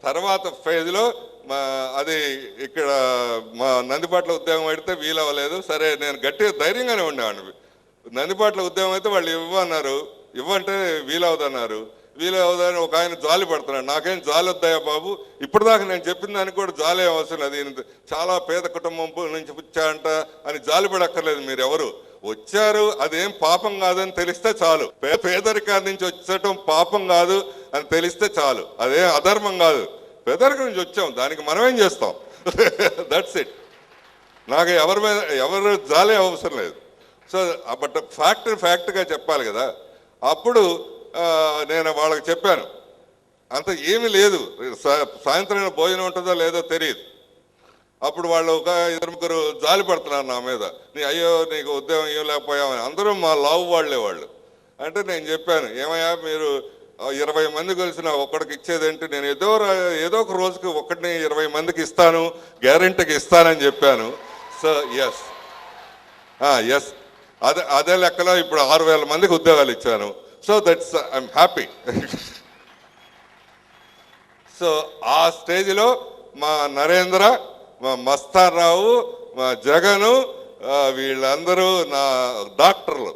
తర్వాత ఫేజ్లో అది ఇక్కడ మా నందిపాట్ల ఉద్యోగం అయితే వీలవ్వలేదు. సరే, నేను గట్టిగా ధైర్యంగానే ఉండేవాడిని. నందిపాట్ల ఉద్యోగం అయితే వాళ్ళు ఇవ్వన్నారు, ఇవ్వంటే వీలవుదన్నారు. వీలవుదని ఒక ఆయన జాలి పడుతున్నాడు. నాకేం జాలి వద్దాయా బాబు, ఇప్పటిదాకా నేను చెప్పిన దానికి కూడా జాలి అవసరం లేదు. చాలా పేద కుటుంబం నుంచి వచ్చాయంట అని జాలి పడక్కర్లేదు. మీరు ఎవరు వచ్చారు, అదేం పాపం కాదని తెలిస్తే చాలు. పేదరికాల నుంచి వచ్చటం పాపం కాదు అని తెలిస్తే చాలు. అదేం అధర్మం కాదు. పేదరికం నుంచి వచ్చాం, దానికి మనం ఏం చేస్తాం? That's it. నాకు ఎవరి మీద ఎవరు జాలే అవసరం లేదు. సో బట్ ఫ్యాక్ట్గా చెప్పాలి కదా. అప్పుడు నేను వాళ్ళకి చెప్పాను, అంత ఏమీ లేదు, సాయంత్రం భోజనం ఉంటుందో లేదో తెలియదు. అప్పుడు వాళ్ళు ఒక 2-3 జాలి పడుతున్నారు నా మీద, అయ్యో నీకు ఉద్యోగం ఏం లేకపోయామని. అందరూ మా లావు వాళ్ళే వాళ్ళు. అంటే నేను చెప్పాను, ఏమయ్యా మీరు 20 మంది కలిసిన ఒక్కడికి ఇచ్చేదేంటి, నేను ఏదో ఒక రోజుకి ఒకటిని 20 మందికి ఇస్తాను, గ్యారెంటీకి ఇస్తానని చెప్పాను. సో ఎస్ అదే లెక్కలో ఇప్పుడు 6,000 మందికి ఉద్యోగాలు ఇచ్చాను. So that's I'm happy. So ఆ స్టేజ్లో మా నరేంద్ర, మా మస్తాన్ రావు, మా జగను, వీళ్ళందరూ నా డాక్టర్లు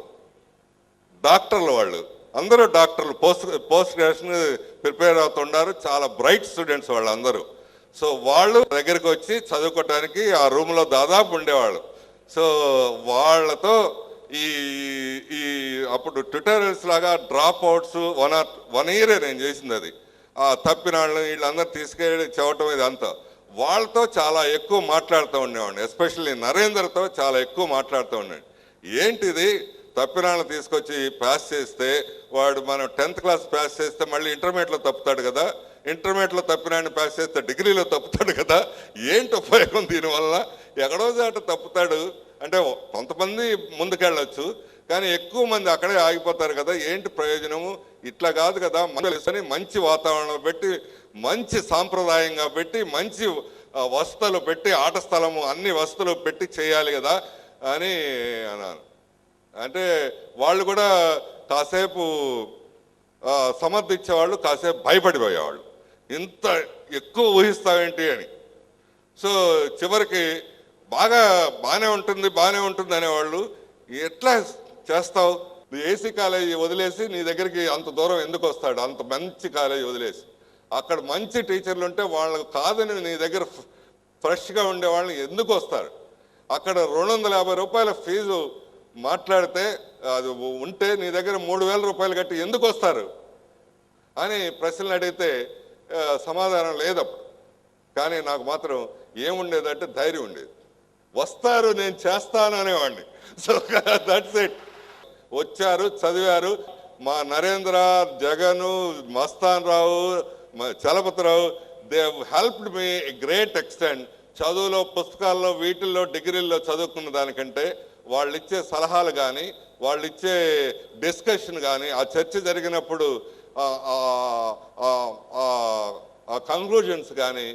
వాళ్ళు అందరూ డాక్టర్లు, పోస్ట్ గ్రాడ్యుయేషన్ ప్రిపేర్ అవుతున్నారు. చాలా బ్రైట్ స్టూడెంట్స్ వాళ్ళందరూ. సో వాళ్ళు దగ్గరికి వచ్చి చదువుకోవటానికి ఆ రూమ్లో దాదాపు ఉండేవాళ్ళు. సో వాళ్ళతో ఈ అప్పుడు ట్యూటోరియల్స్ లాగా డ్రాప్ అవుట్స్ 1 ఇయరే నేను చేసింది. అది తప్పిన వాళ్ళని వీళ్ళందరూ తీసుకెళ్ళి చెప్పటం ఇదంతా. వాళ్ళతో చాలా ఎక్కువ మాట్లాడుతూ ఉండేవాడిని. ఎస్పెషల్లీ నరేంద్రతో చాలా ఎక్కువ మాట్లాడుతూ ఉండేవాడిని. ఏంటిది, తప్పిన వాళ్ళని తీసుకొచ్చి పాస్ చేస్తే వాడు మనం 10th క్లాస్ పాస్ చేస్తే మళ్ళీ ఇంటర్మీడియట్లో తప్పుతాడు కదా, ఇంటర్మీడియట్లో తప్పినాన్ని పాస్ చేస్తే డిగ్రీలో తప్పుతాడు కదా, ఏంటి ఉపయోగం దీనివల్ల? ఎక్కడో చాట తప్పుతాడు అంటే కొంతమంది ముందుకెళ్ళొచ్చు, కానీ ఎక్కువ మంది అక్కడే ఆగిపోతారు కదా, ఏంటి ప్రయోజనము? ఇట్లా కాదు కదా, మంచి వాతావరణం పెట్టి, మంచి సాంప్రదాయంగా పెట్టి, మంచి వసతులు పెట్టి, ఆట స్థలము అన్ని వసతులు పెట్టి చేయాలి కదా అని అన్నాను. అంటే వాళ్ళు కూడా కాసేపు సమర్థించేవాళ్ళు, కాసేపు భయపడిపోయేవాళ్ళు, ఇంత ఎక్కువ ఊహిస్తావేంటి అని. సో చివరికి బాగానే ఉంటుంది అనేవాళ్ళు. ఎట్లా చేస్తావు, ఏసీ కాలేజీ వదిలేసి నీ దగ్గరికి అంత దూరం ఎందుకు వస్తాడు, అంత మంచి కాలేజీ వదిలేసి? అక్కడ మంచి టీచర్లు ఉంటే వాళ్ళకు కాదని నీ దగ్గర ఫ్రెష్గా ఉండే వాళ్ళని ఎందుకు వస్తారు? అక్కడ 250 రూపాయల ఫీజు మాట్లాడితే అది ఉంటే నీ దగ్గర 3,000 రూపాయలు కట్టి ఎందుకు వస్తారు అని ప్రశ్నలు అడిగితే సమాధానం లేదప్పుడు. కానీ నాకు మాత్రం ఏముండేదంటే ధైర్యం ఉండేది. వస్తారు, నేను చేస్తాను అనేవాడిని. So that's it. వచ్చారు, చదివారు. మా Narendra, Jagan, Mastan Rao, Chalapathirao, they helped me great extent. చదువులో, పుస్తకాల్లో, వీటిల్లో, డిగ్రీల్లో చదువుకున్న దానికంటే వాళ్ళు ఇచ్చే సలహాలు కానీ, వాళ్ళు ఇచ్చే డిస్కషన్ కానీ, ఆ చర్చ జరిగినప్పుడు ఆ కంక్లూజన్స్ కానీ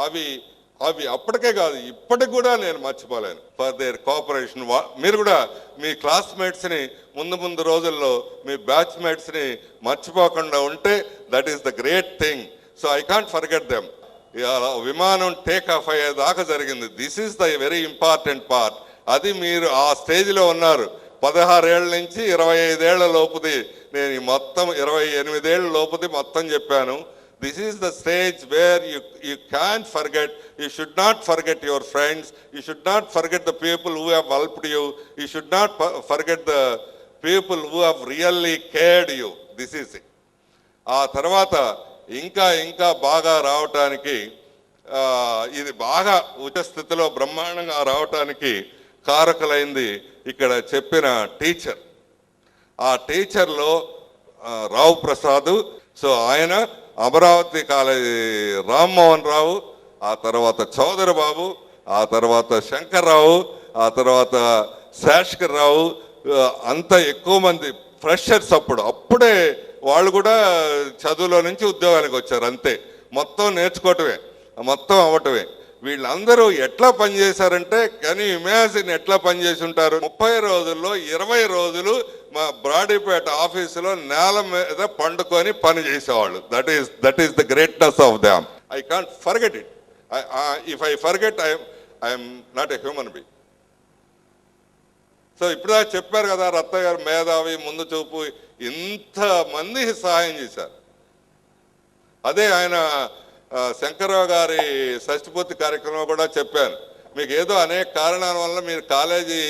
అవి అప్పటికే కాదు ఇప్పటికి కూడా నేను మర్చిపోలేను. For their cooperation. మీరు కూడా మీ క్లాస్మేట్స్ని ముందు రోజుల్లో మీ బ్యాచ్మేట్స్ని మర్చిపోకుండా ఉంటే that is the great thing. So I can't forget them. విమానం టేక్ ఆఫ్ అయ్యేదాకా జరిగింది. This is the very important part. అది మీరు ఆ స్టేజ్లో ఉన్నారు. 16 ఏళ్ళ నుంచి 25 ఏళ్ల లోపుది నేను మొత్తం 28 ఏళ్ళ లోపుది మొత్తం చెప్పాను. This is the stage where you can't forget. You should not forget your friends. You should not forget the people who have helped you. You should not forget the people who have really cared you. This is it. ఆ తర్వాత ఇంకా బాగా రావటానికి, ఇది బాగా ఉచ్చ స్థితిలో బ్రహ్మాండంగా రావటానికి కారకులైంది ఇక్కడ చెప్పిన టీచర్. ఆ టీచర్లో రావు ప్రసాద్. సో ఆయన అమరావతి కాలేజీ రామ్మోహన్ రావు, ఆ తర్వాత చౌదరి బాబు, ఆ తర్వాత శంకర్రావు, ఆ తర్వాత శాష్కర్ రావు, అంత ఎక్కువ మంది ఫ్రెషర్స్. అప్పుడే వాళ్ళు కూడా చదువులో నుంచి ఉద్యోగానికి వచ్చారు. అంతే, మొత్తం నేర్చుకోవటమే, మొత్తం అవ్వటమే. వీళ్ళందరూ ఎట్లా పనిచేశారంటే కెన్ యు ఇమాజిన్ ఎట్లా పనిచేసి ఉంటారు. 30 రోజుల్లో 20 రోజులు మా బ్రాడీపేట ఆఫీసులో నేల మీద పండుకొని పని చేసేవాళ్ళు. That is the greatness of them. I can't forget it. If I forget I'm not a human being. So ఇప్పుడు చెప్పారు కదా రత్తయ్య గారు మేధావి, ముందు చూపు, ఇంతమంది సహాయం చేశారు. అదే ఆయన శంకర్రావు గారి షష్ఠపూర్తి కార్యక్రమం కూడా చెప్పాను. మీకు ఏదో అనేక కారణాల వల్ల మీరు కాలేజీ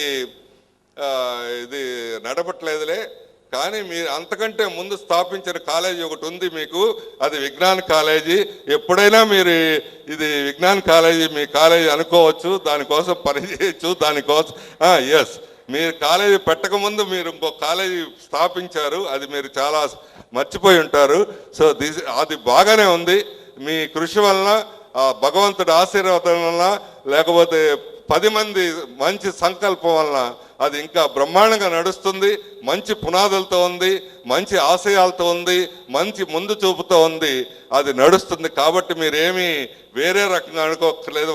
ఇది నడపట్లేదులే, కానీ మీరు అంతకంటే ముందు స్థాపించిన కాలేజీ ఒకటి ఉంది మీకు, అది విజ్ఞాన్ కాలేజీ. ఎప్పుడైనా మీరు ఇది విజ్ఞాన్ కాలేజీ మీ కాలేజీ అనుకోవచ్చు, దానికోసం పనిచేయచ్చు. దానికోసం ఎస్, మీరు కాలేజీ పెట్టకముందు మీరు ఇంకో కాలేజీ స్థాపించారు, అది మీరు చాలా మర్చిపోయి ఉంటారు. సో అది బాగానే ఉంది. మీ కృషి వలన, భగవంతుడి ఆశీర్వాదం వలన, లేకపోతే 10 మంది మంచి సంకల్పం వలన అది ఇంకా బ్రహ్మాండంగా నడుస్తుంది. మంచి పునాదులతో ఉంది, మంచి ఆశయాలతో ఉంది, మంచి ముందు చూపుతో ఉంది, అది నడుస్తుంది. కాబట్టి మీరేమీ వేరే రకంగా అనుకోకర్లేదు.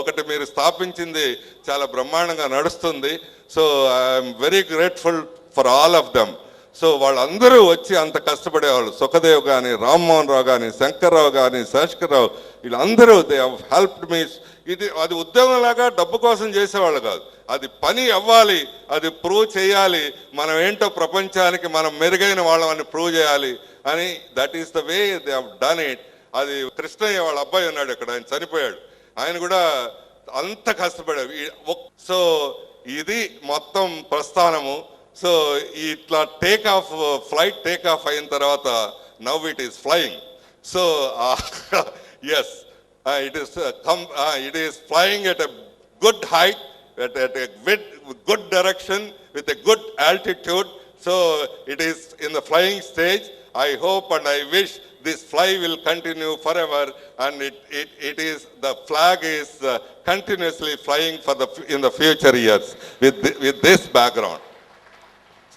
ఒకటి మీరు స్థాపించింది చాలా బ్రహ్మాండంగా నడుస్తుంది. So I'm very grateful for all of them. So వాళ్ళందరూ వచ్చి అంత కష్టపడేవాళ్ళు, సుఖదేవ్ కానీ, రామ్మోహన్ రావు కానీ, శంకర్రావు కానీ, శేషకర్రావు, వీళ్ళందరూ దే హ్యావ్ హెల్ప్డ్ మీ. అది ఉద్యోగంలాగా డబ్బు కోసం చేసేవాళ్ళు కాదు, అది పని అవ్వాలి, అది ప్రూవ్ చేయాలి, మనం ఏంటో ప్రపంచానికి మనం మెరుగైన వాళ్ళని ప్రూవ్ చేయాలి అని. That is the way they have done it. అది కృష్ణయ్య వాళ్ళ అబ్బాయి ఉన్నాడు ఇక్కడ, ఆయన చనిపోయాడు, ఆయన కూడా అంత కష్టపడాడు. సో ఇది మొత్తం ప్రస్థానము. సో ఇట్లా ఫ్లైట్ టేక్ ఆఫ్ అయిన తర్వాత now it is flying. So yes, it is flying at a good height, at a good direction, with a good altitude. So it is in the flying stage. I hope and I wish this fly will continue forever, and the flag is continuously flying in the future years with this background.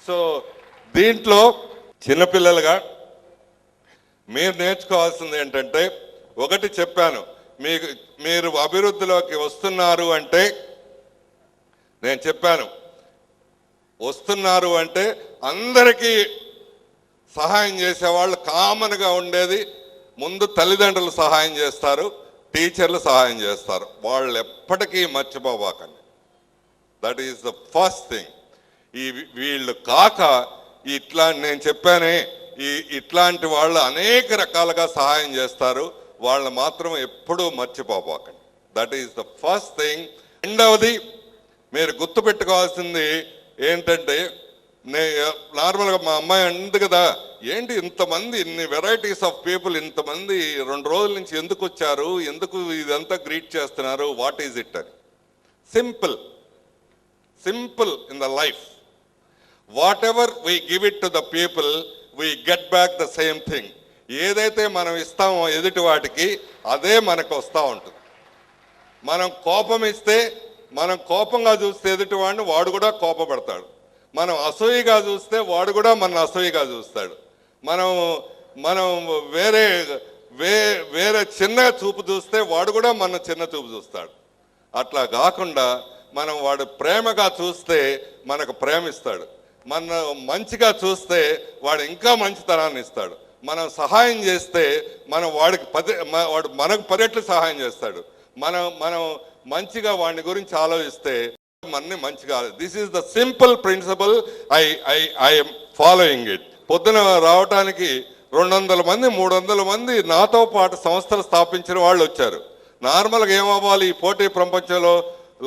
So దీంట్లో చిన్నపిల్లలుగా మీరు నేర్చుకోవాల్సింది ఏంటంటే, ఒకటి చెప్పాను, మీరు అభివృద్ధిలోకి వస్తున్నారు అంటే, నేను చెప్పాను వస్తున్నారు అంటే అందరికీ సహాయం చేసేవాళ్ళు కామన్గా ఉండేది. ముందు తల్లిదండ్రులు సహాయం చేస్తారు, టీచర్లు సహాయం చేస్తారు, వాళ్ళు ఎప్పటికీ మర్చిపోబాకండి. That is the first thing. వీళ్ళు కాక నేను చెప్పానే, ఇట్లాంటి వాళ్ళు అనేక రకాలుగా సహాయం చేస్తారు, వాళ్ళు మాత్రం ఎప్పుడూ మర్చిపోబాకండి. That is the first thing. రెండవది మీరు గుర్తుపెట్టుకోవాల్సింది ఏంటంటే, నార్మల్గా మా అమ్మాయి అంది కదా, ఏంటి ఇంతమంది, ఇన్ని వెరైటీస్ ఆఫ్ పీపుల్, ఇంతమంది 2 రోజుల నుంచి ఎందుకు వచ్చారు, ఎందుకు ఇదంతా గ్రీట్ చేస్తున్నారు, వాట్ ఈజ్ ఇట్ అని. Simple in the life. What ever we give it to the people, we get back the same thing. ఏదైతే మనం ఇస్తామో ఎదుటి వాటికి, అదే మనకు వస్తూ ఉంటుంది. మనం కోపం ఇస్తే, మనం కోపంగా చూస్తే ఎదుటి వాడిని, వాడు కూడా కోపపడతాడు. మనం అసూయగా చూస్తే వాడు కూడా మన అసూయగా చూస్తాడు. మనం వేరే చిన్న చూపు చూస్తే వాడు కూడా మన చిన్న చూపు చూస్తాడు. అట్లా కాకుండా మనం వాడు ప్రేమగా చూస్తే మనకు ప్రేమిస్తాడు, మన మంచిగా చూస్తే వాడు ఇంకా మంచితనాన్ని ఇస్తాడు. మనం సహాయం చేస్తే వాడు మనకు 10 రెట్లు సహాయం చేస్తాడు. మనం మంచిగా వాడిని గురించి ఆలోచిస్తే మనని మంచిగా. This is the simple principal. I'm following it. పొద్దున రావటానికి 200 మంది 300 మంది నాతో పాటు సంస్థలు స్థాపించిన వాళ్ళు వచ్చారు. నార్మల్గా ఏమవ్వాలి, ఈ పోటీ ప్రపంచంలో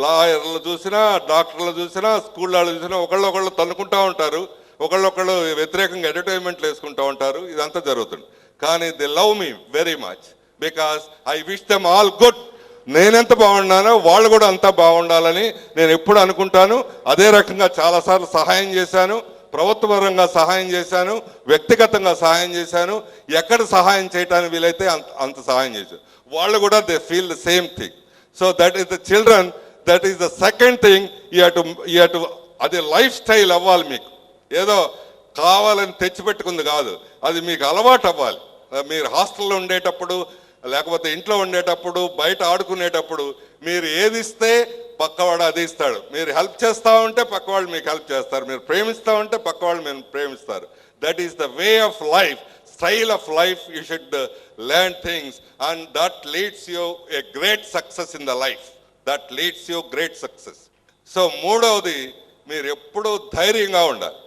లాయర్లు చూసినా, డాక్టర్లు చూసినా, స్కూల్ వాళ్ళు చూసినా ఒకళ్ళు తన్నుకుంటూ ఉంటారు, ఒకళ్ళు వ్యతిరేకంగా అడ్వర్టైజ్మెంట్లు వేసుకుంటూ ఉంటారు. ఇదంతా జరుగుతుంది. కానీ they love me very much because I wish them all good. నేనెంత బాగున్నానో వాళ్ళు కూడా అంతా బాగుండాలని నేను ఎప్పుడు అనుకుంటాను. అదే రకంగా చాలాసార్లు సహాయం చేశాను, ప్రభుత్వపరంగా సహాయం చేశాను, వ్యక్తిగతంగా సహాయం చేశాను. ఎక్కడ సహాయం చేయడానికి వీలైతే అంత సహాయం చేశాను. వాళ్ళు కూడా they feel the same thing. So that is the children, that is the second thing. అది లైఫ్ స్టైల్ అవ్వాలి మీకు. ఏదో కావాలని తెచ్చిపెట్టుకుంది కాదు, అది మీకు అలవాటు అవ్వాలి. మీరు హాస్టల్లో ఉండేటప్పుడు, లేకపోతే ఇంట్లో ఉండేటప్పుడు, బయట ఆడుకునేటప్పుడు మీరు ఏది ఇస్తే పక్కవాడు అది ఇస్తాడు. మీరు హెల్ప్ చేస్తూ ఉంటే పక్కవాళ్ళు మీకు హెల్ప్ చేస్తారు. మీరు ప్రేమిస్తూ ఉంటే పక్కవాళ్ళు మీరు ప్రేమిస్తారు. That is the way of life, style of life. You should learn things and that leads you a great success in the life. That leads you great success. So మూడవది, మీరు ఎప్పుడూ ధైర్యంగా ఉండాలి.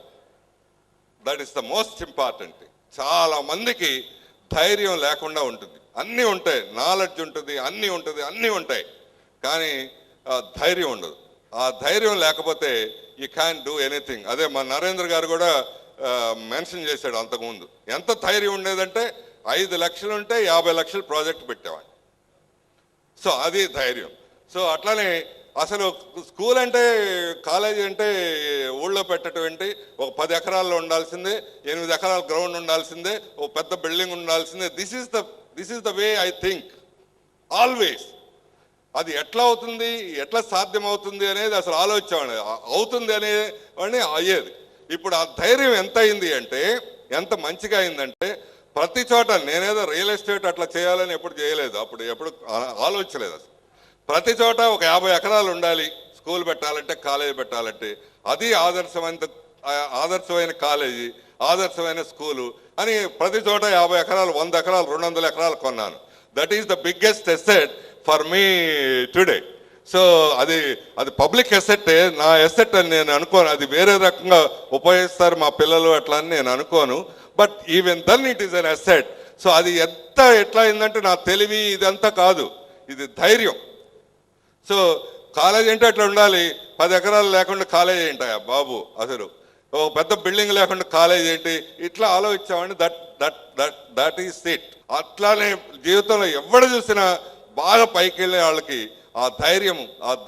That is the most important. చాలా మందికి ధైర్యం లేకుండా ఉంటుంది. అన్నీ ఉంటాయి, నాలెడ్జ్ ఉంటుంది, అన్నీ ఉంటాయి, కానీ ధైర్యం ఉండదు. ఆ ధైర్యం లేకపోతే యూ క్యాన్ డూ ఎనీథింగ్. అదే మా నరేంద్ర గారు కూడా మెన్షన్ చేశాడు అంతకుముందు. ఎంత ధైర్యం ఉండేదంటే 5 లక్షలు ఉంటే 50 లక్షలు ప్రాజెక్ట్ పెట్టేవాడిని. సో అది ధైర్యం. సో అట్లానే అసలు స్కూల్ అంటే కాలేజీ అంటే ఊళ్ళో పెట్టడం ఏంటి, ఒక 10 ఎకరాల్లో ఉండాల్సిందే, 8 ఎకరాల గ్రౌండ్ ఉండాల్సిందే, ఒక పెద్ద బిల్డింగ్ ఉండాల్సిందే. This is the way I think always. అది ఎట్లా అవుతుంది, ఎట్లా సాధ్యం అవుతుంది అనేది అసలు ఆలోచించేవాడిని. అవుతుంది అనేవాడిని అయ్యేది. ఇప్పుడు ఆ ధైర్యం ఎంత అయింది అంటే, ఎంత మంచిగా అయిందంటే, ప్రతి చోట నేనేదో రియల్ ఎస్టేట్ అట్లా చేయాలని ఎప్పుడు చేయలేదు, అప్పుడు ఎప్పుడు ఆలోచించలేదు అసలు. ప్రతి చోట ఒక 50 ఎకరాలు ఉండాలి స్కూల్ పెట్టాలంటే, కాలేజీ పెట్టాలంటే. అది ఆదర్శమైన కాలేజీ, ఆదర్శమైన స్కూలు అని ప్రతి చోట 50 ఎకరాలు, 100 ఎకరాలు, 200 ఎకరాలు కొన్నాను. That is the biggest asset for me today. So అది పబ్లిక్ ఎసెట్టే, నా ఎసెట్ అని నేను అనుకోను. అది వేరే రకంగా ఉపయోగిస్తారు మా పిల్లలు అట్లా అని నేను అనుకోను. But even then it is an asset. So అది ఎట్లా అయిందంటే నా తెలివి ఇదంతా కాదు, ఇది ధైర్యం. సో కాలేజ్ అంటే అట్లా ఉండాలి. 10 ఎకరాలు లేకుండా కాలేజ్ ఏంటా బాబు, అసలు ఒక పెద్ద బిల్డింగ్ లేకుండా కాలేజ్ ఏంటి, ఇట్లా ఆలోచించామని దట్ ఈస్ ఇట్. అట్లానే జీవితంలో ఎవడు చూసినా బాగా పైకి వెళ్ళే వాళ్ళకి ఆ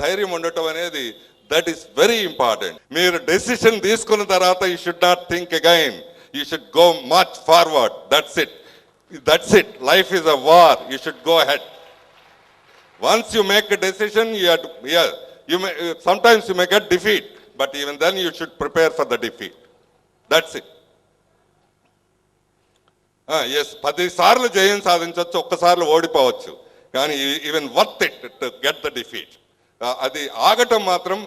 ధైర్యం ఉండటం అనేది దట్ ఈస్ వెరీ ఇంపార్టెంట్. మీరు డెసిషన్ తీసుకున్న తర్వాత you should not think again, you should go much forward. That's it. Life is a war, you should go ahead. Once you make a decision, sometimes you may get defeat, but even then you should prepare for the defeat. That's it. Yes, 10 సార్లు జయం సాధించవచ్చు, ఒక్కసార్లు ఓడిపోవచ్చు, కానీ even worth it to get the defeat. అది ఆగటం మాత్రం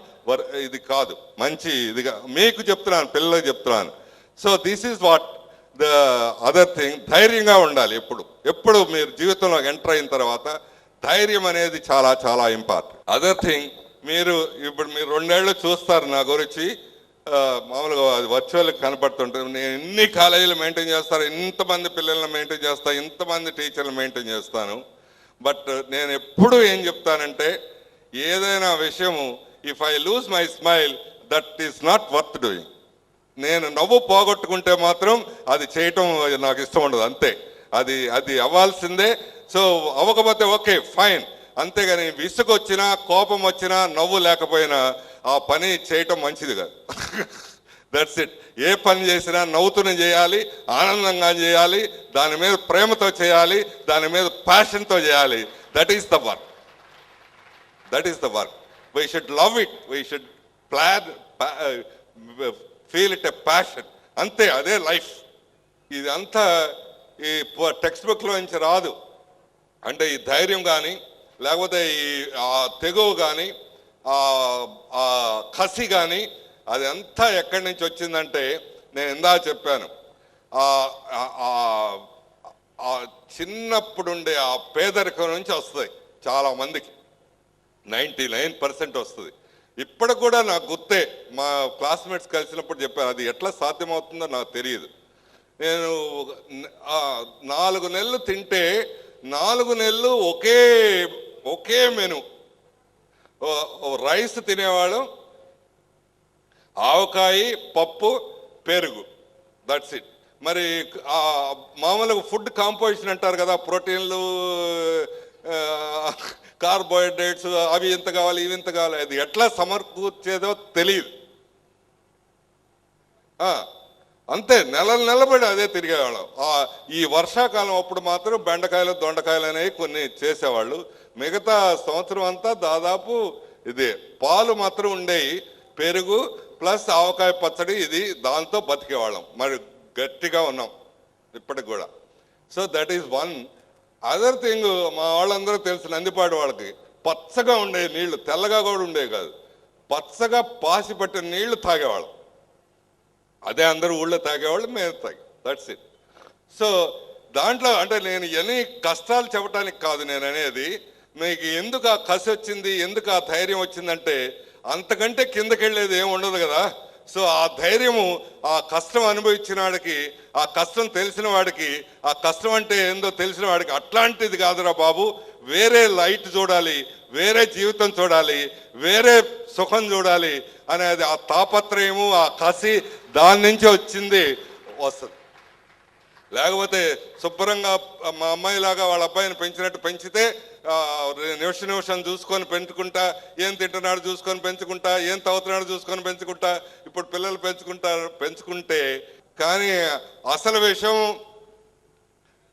ఇది కాదు, మంచి ఇదిగా మీకు చెప్తున్నాను, పిల్లలకు చెప్తున్నాను. So this is what the other thing. ధైర్యంగా ఉండాలి ఎప్పుడు మీరు జీవితంలో ఎంటర్ అయిన తర్వాత. ధైర్యం అనేది చాలా చాలా ఇంపార్టెంట్. అదర్ థింగ్, మీరు 2 ఏళ్ళు చూస్తారు నా గురించి, మామూలుగా అది వర్చువల్ కనపడుతుంటుంది. నేను ఎన్ని కాలేజీలు మెయింటైన్ చేస్తాను, ఇంతమంది పిల్లల్ని మెయింటైన్ చేస్తాను, ఇంతమంది టీచర్లు మెయింటైన్ చేస్తాను. బట్ నేను ఎప్పుడు ఏం చెప్తానంటే, ఏదైనా విషయము if I lose my smile that is not worth doing. నేను నవ్వు పోగొట్టుకుంటే మాత్రం అది చేయటం నాకు ఇష్టం ఉండదు, అంతే. అది అవ్వాల్సిందే. సో అవ్వకపోతే ఓకే ఫైన్, అంతేగాని విసుగు వచ్చినా, కోపం వచ్చినా, నవ్వు లేకపోయినా ఆ పని చేయటం మంచిది కాదు. That's it. ఏ పని చేసినా నవ్వుతూనే చేయాలి, ఆనందంగా చేయాలి, దాని మీద ప్రేమతో చేయాలి, దాని మీద ప్యాషన్తో చేయాలి. That is the work. We should love it, we should feel it a passion, అంతే. అదే లైఫ్. ఇది అంతా ఈ టెక్స్ట్ బుక్లో నుంచి రాదు. అంటే ఈ ధైర్యం కానీ, లేకపోతే ఈ తెగువ కానీ, కసి కానీ, అది అంతా ఎక్కడి నుంచి వచ్చిందంటే, నేను ఇందాక చెప్పాను, చిన్నప్పుడుండే ఆ పేదరికం నుంచి వస్తుంది చాలామందికి. 99% వస్తుంది. ఇప్పటికి కూడా నాకు గుర్తే, మా క్లాస్మేట్స్ కలిసినప్పుడు చెప్పాను, అది ఎట్లా సాధ్యమవుతుందో నాకు తెలియదు. నేను 4 నెలలు తింటే 4 నెలలు ఒకే మెను. రైస్ తినేవాడు, ఆవకాయ, పప్పు, పెరుగు, దట్స్ ఇట్. మరి మామూలుగా ఫుడ్ కాంపోజిషన్ అంటారు కదా, ప్రోటీన్లు, కార్బోహైడ్రేట్స్, అవి ఇంత కావాలి, ఇవి ఇంత కావాలి, అది ఎట్లా సమకూర్చేదో తెలియదు. అంతే, నిలబడి అదే తిరిగేవాళ్ళం. ఈ వర్షాకాలం అప్పుడు మాత్రం బెండకాయలు, దొండకాయలు అనేవి కొన్ని చేసేవాళ్ళు. మిగతా సంవత్సరం అంతా దాదాపు ఇది పాలు మాత్రం ఉండేవి, పెరుగు ప్లస్ ఆవకాయ పచ్చడి, ఇది దాంతో బతికేవాళ్ళం. మరి గట్టిగా ఉన్నాం ఇప్పటికి కూడా. So that is one. Other thing, మా వాళ్ళందరూ తెలుసు, నందిపాడు వాళ్ళకి పచ్చగా ఉండే నీళ్లు, తెల్లగా కూడా ఉండేవి కాదు, పచ్చగా పాసి పట్టిన నీళ్లు తాగేవాళ్ళం. అదే అందరూ ఊళ్ళో తాగేవాళ్ళు, మేము తాగి. That's it. సో దాంట్లో అంటే నేను ఎన్ని కష్టాలు చెప్పడానికి కాదు నేను అనేది, మీకు ఎందుకు ఆ కసి వచ్చింది, ఎందుకు ఆ ధైర్యం వచ్చిందంటే, అంతకంటే కిందకి వెళ్ళేది ఏమి ఉండదు కదా. సో ఆ ధైర్యము ఆ కష్టం అనుభవించిన వాడికి, ఆ కష్టం తెలిసిన వాడికి, ఆ కష్టం అంటే ఏందో తెలిసిన వాడికి, అట్లాంటిది కాదురా బాబు, వేరే లైట్ చూడాలి, వేరే జీవితం చూడాలి, వేరే సుఖం చూడాలి అనేది ఆ తాపత్రయము, ఆ కసి దాని నుంచి వచ్చింది వస్తుంది. లేకపోతే శుభ్రంగా మా అమ్మాయిలాగా వాళ్ళ అబ్బాయిని పెంచినట్టు పెంచితే నిమిషం చూసుకొని పెంచుకుంటా, ఏం తింటున్నాడు చూసుకొని పెంచుకుంటా, ఏం తాగుతున్నాడు చూసుకొని పెంచుకుంటా, ఇప్పుడు పిల్లలు పెంచుకుంటే కానీ అసలు విషయం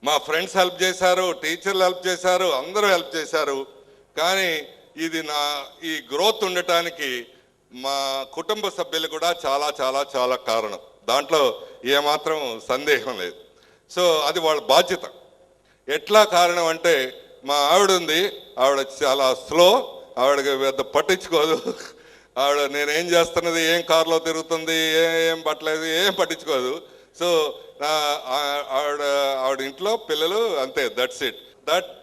మా ఫ్రెండ్స్ హెల్ప్ చేశారు, టీచర్లు హెల్ప్ చేశారు, అందరూ హెల్ప్ చేశారు. కానీ ఇది ఈ గ్రోత్ ఉండటానికి మా కుటుంబ సభ్యులు కూడా చాలా చాలా చాలా కారణం. దాంట్లో ఏమాత్రం సందేహం లేదు. సో అది వాళ్ళ బాధ్యత. ఎట్లా కారణం అంటే మా ఆవిడ ఉంది, ఆవిడ చాలా స్లో, ఆవిడకి పెద్ద పట్టించుకోదు. ఆవిడ నేనేం చేస్తున్నది, ఏం కారులో తిరుగుతుంది, ఏం పట్టలేదు, ఏం పట్టించుకోదు. సో ఆవిడ ఇంట్లో పిల్లలు అంతే, that's it.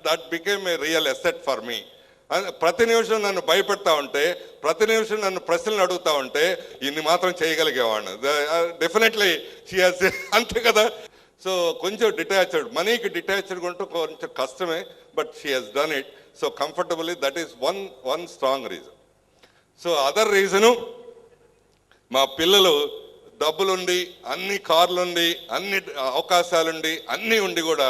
That became a real asset for me. ప్రతి నిమిషం నన్ను భయపెడతా ఉంటే, ప్రతి నిమిషం నన్ను ప్రశ్నలు అడుగుతా ఉంటే ఇన్ని మాత్రం చేయగలిగేవాడిని. డెఫినెట్లీ షీ హాస్, అంతే కదా. సో కొంచెం డిటాచ్డ్, మనీకి డిటాచ్డ్ ఉంటూ కొంచెం కష్టమే, but she has done it so comfortably. That is one strong reason. So other reason, మా పిల్లలు డబ్బులుండి, అన్ని కార్లుండి, అన్ని అవకాశాలుండి, అన్నీ ఉండి కూడా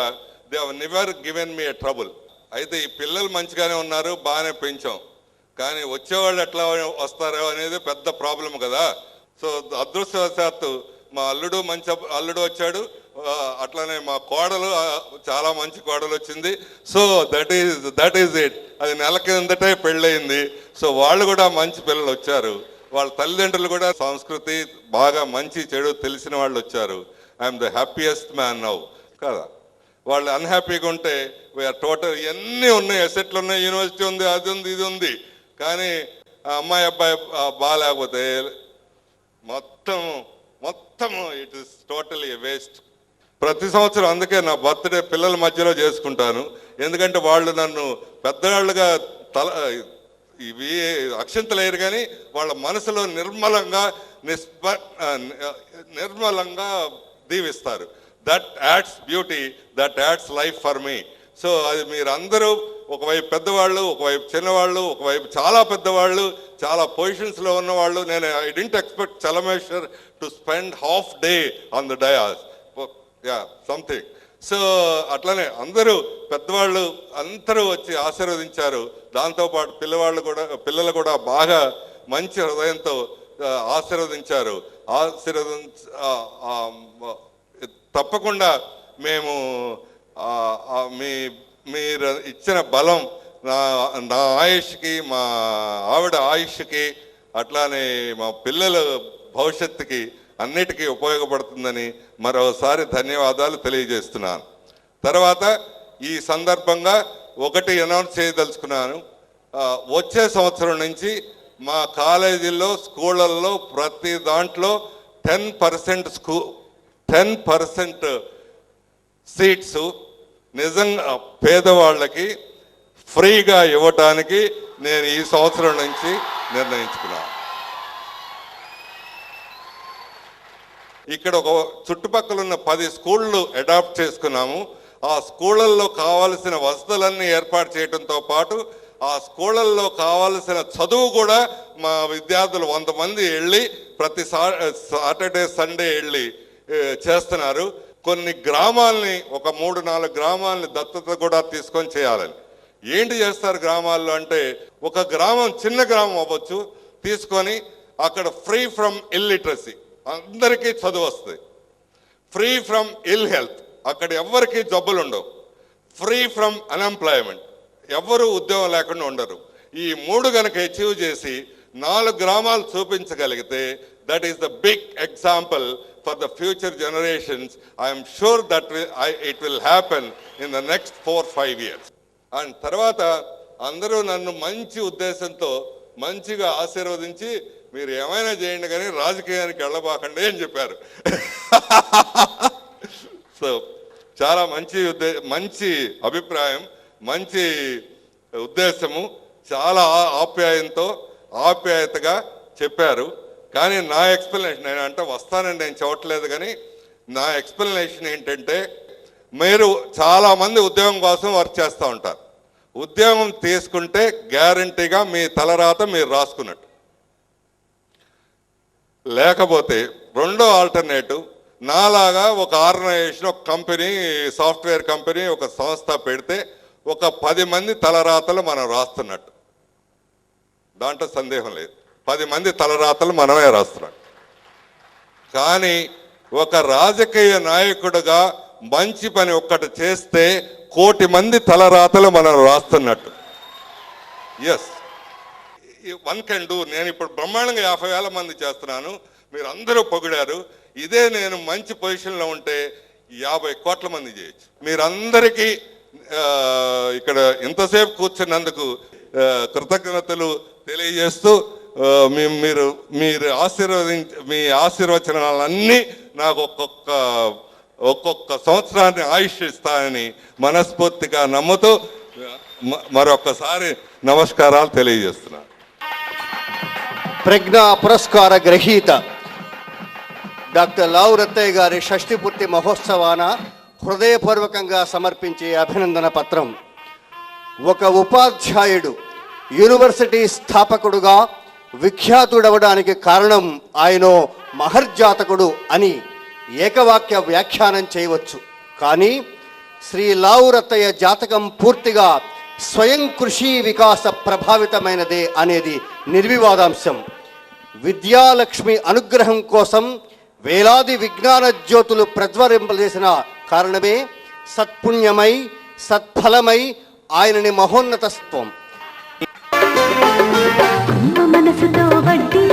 they have never given me a trouble. అయితే ఈ పిల్లలు మంచిగానే ఉన్నారు, బాగానే పెంచాం, కానీ వచ్చేవాళ్ళు ఎట్లా వస్తారో అనేది పెద్ద ప్రాబ్లం కదా. సో అదృష్టవశాత్తు మా మంచి అల్లుడు వచ్చాడు, అట్లానే మా కోడలు చాలా మంచి కోడలు వచ్చింది. So that is it. అది నెల కిందటే పెళ్ళయింది. సో వాళ్ళు కూడా మంచి పిల్లలు వచ్చారు. వాళ్ళ తల్లిదండ్రులు కూడా సంస్కృతి బాగా మంచి చెడు తెలిసిన వాళ్ళు వచ్చారు. I'm the happiest man now కదా. వాళ్ళు అన్హ్యాపీగా ఉంటే వీఆర్ టోటల్, ఇవన్నీ ఉన్నాయి, అసెట్లు ఉన్నాయి, యూనివర్సిటీ ఉంది, అది ఉంది, ఇది ఉంది, కానీ అమ్మాయి అబ్బాయి బాగాలేకపోతే మొత్తం ఇట్ ఇస్ టోటలీ వేస్ట్. ప్రతి సంవత్సరం అందుకే నా బర్త్డే పిల్లల మధ్యలో చేసుకుంటాను. ఎందుకంటే వాళ్ళు నన్ను పెద్దవాళ్ళుగా ఇవి అక్షంతలేరు, కానీ వాళ్ళ మనసులో నిర్మలంగా దీవిస్తారు. That adds beauty, that adds life for me. So అది మీరందరూ ఒకవైపు పెద్దవాళ్ళు, ఒకవైపు చిన్నవాళ్ళు, ఒకవైపు చాలా పెద్దవాళ్ళు, చాలా పొజిషన్స్లో ఉన్నవాళ్ళు. నేను I didn't expect Chelameswar to spend half day on the dais, something. So అట్లనే అందరూ పెద్దవాళ్ళు అందరూ వచ్చి ఆశీర్వదించారు. దాంతోపాటు పిల్లలు కూడా బాగా మంచి హృదయంతో ఆశీర్వదించారు. తప్పకుండా మేము మీరు ఇచ్చిన బలం నా ఆయుష్కి, మా ఆవిడ ఆయుష్కి, అట్లానే మా పిల్లల భవిష్యత్తుకి అన్నిటికీ ఉపయోగపడుతుందని మరోసారి ధన్యవాదాలు తెలియజేస్తున్నాను. తర్వాత ఈ సందర్భంగా ఒకటి అనౌన్స్ చేయదలుచుకున్నాను. వచ్చే సంవత్సరం నుంచి మా కాలేజీల్లో, స్కూళ్ళల్లో ప్రతి దాంట్లో 10% సీట్స్ నిజంగా పేదవాళ్ళకి ఫ్రీగా ఇవ్వటానికి నేను ఈ సంవత్సరం నుంచి నిర్ణయించుకున్నాను. ఇక్కడ ఒక చుట్టుపక్కల ఉన్న 10 స్కూళ్ళు అడాప్ట్ చేసుకున్నాము. ఆ స్కూళ్ళల్లో కావాల్సిన వసతులన్నీ ఏర్పాటు చేయడంతో పాటు ఆ స్కూళ్ళల్లో కావాల్సిన చదువు కూడా మా విద్యార్థులు 100 మంది వెళ్ళి ప్రతి సాటర్డే సండే వెళ్ళి చేస్తున్నారు. కొన్ని గ్రామాలని, ఒక 3-4 గ్రామాలని దత్తత కూడా తీసుకొని చేయాలని. ఏంటి చేస్తారు గ్రామాల్లో అంటే, ఒక గ్రామం చిన్న గ్రామం అవ్వచ్చు, తీసుకొని అక్కడ ఫ్రీ ఫ్రమ్ ఇల్లిటరసీ, అందరికీ చదువు వస్తుంది. ఫ్రీ ఫ్రమ్ ఇల్ హెల్త్, అక్కడ ఎవరికి జబ్బులు ఉండవు. ఫ్రీ ఫ్రమ్ అన్ఎంప్లాయ్మెంట్, ఎవరు ఉద్యోగం లేకుండా ఉండరు. ఈ 3 కనుక అచీవ్ చేసి 4 గ్రామాలు చూపించగలిగితే that is the big example for the future generations. I'm sure that it will happen in the next 4-5 years. And తర్వాత అందరూ నన్ను మంచి ఉద్దేశంతో మంచిగా ఆశీర్వదించి మీరు ఏమైనా చేయండి కానీ రాజకీయానికి వెళ్ళబాకండి అని చెప్పారు. సో చాలా మంచి అభిప్రాయం, మంచి ఉద్దేశము, చాలా ఆప్యాయతగా చెప్పారు. కానీ నా ఎక్స్ప్లెనేషన్, నేను అంటే వస్తానని నేను చెప్పట్లేదు, కానీ నా ఎక్స్ప్లెనేషన్ ఏంటంటే, మీరు చాలామంది ఉద్యోగం కోసం వర్క్ చేస్తూ ఉంటారు. ఉద్యోగం తీసుకుంటే గ్యారంటీగా మీ తలరాత మీరు రాసుకున్నట్టు. లేకపోతే రెండో ఆల్టర్నేటివ్, నాలాగా ఒక ఆర్గనైజేషన్, ఒక కంపెనీ, సాఫ్ట్వేర్ కంపెనీ, ఒక సంస్థ పెడితే ఒక 10 మంది తలరాతలు మనం రాస్తున్నట్టు. దాంట్లో సందేహం లేదు, 10 మంది తలరాతలు మనమే రాస్తున్నాం. కానీ ఒక రాజకీయ నాయకుడుగా మంచి పని ఒక్కటి చేస్తే 1,000,000 మంది తలరాతలు మనం రాస్తున్నట్టు. Yes, one can do. నేను ఇప్పుడు బ్రహ్మాండంగా 50,000 మంది చేస్తున్నాను, మీరు అందరూ పొగిడారు. ఇదే నేను మంచి పొజిషన్లో ఉంటే 50 కోట్ల మంది చేయొచ్చు. మీరందరికీ ఇక్కడ ఇంతసేపు కూర్చున్నందుకు కృతజ్ఞతలు తెలియజేస్తూ మీరు మీ ఆశీర్వచనాలన్నీ నాకు ఒక్కొక్క సంవత్సరాన్ని ఆయుష్ ఇస్తానని మనస్ఫూర్తిగా నమ్ముతూ మరొకసారి నమస్కారాలు తెలియజేస్తున్నాను. ప్రజ్ఞా పురస్కార గ్రహీత డాక్టర్ లావు రత్తయ్య గారి షష్ఠి పూర్తి మహోత్సవాన హృదయపూర్వకంగా సమర్పించే అభినందన పత్రం. ఒక ఉపాధ్యాయుడు యూనివర్సిటీ స్థాపకుడుగా విఖ్యాతుడవడానికి కారణం ఆయనో మహర్జాతకుడు అని ఏకవాక్య వ్యాఖ్యానం చేయవచ్చు. కానీ శ్రీ లావు రత్తయ్య జాతకం పూర్తిగా స్వయం కృషి వికాస ప్రభావితమైనదే అనేది నిర్వివాదాంశం. విద్యాలక్ష్మి అనుగ్రహం కోసం వేలాది విజ్ఞాన జ్యోతులు ప్రజ్వరింపజేసిన కారణమే సత్పుణ్యమై సత్ఫలమై ఆయనని మహోన్నతత్వం. మనసుతో వడ్డీ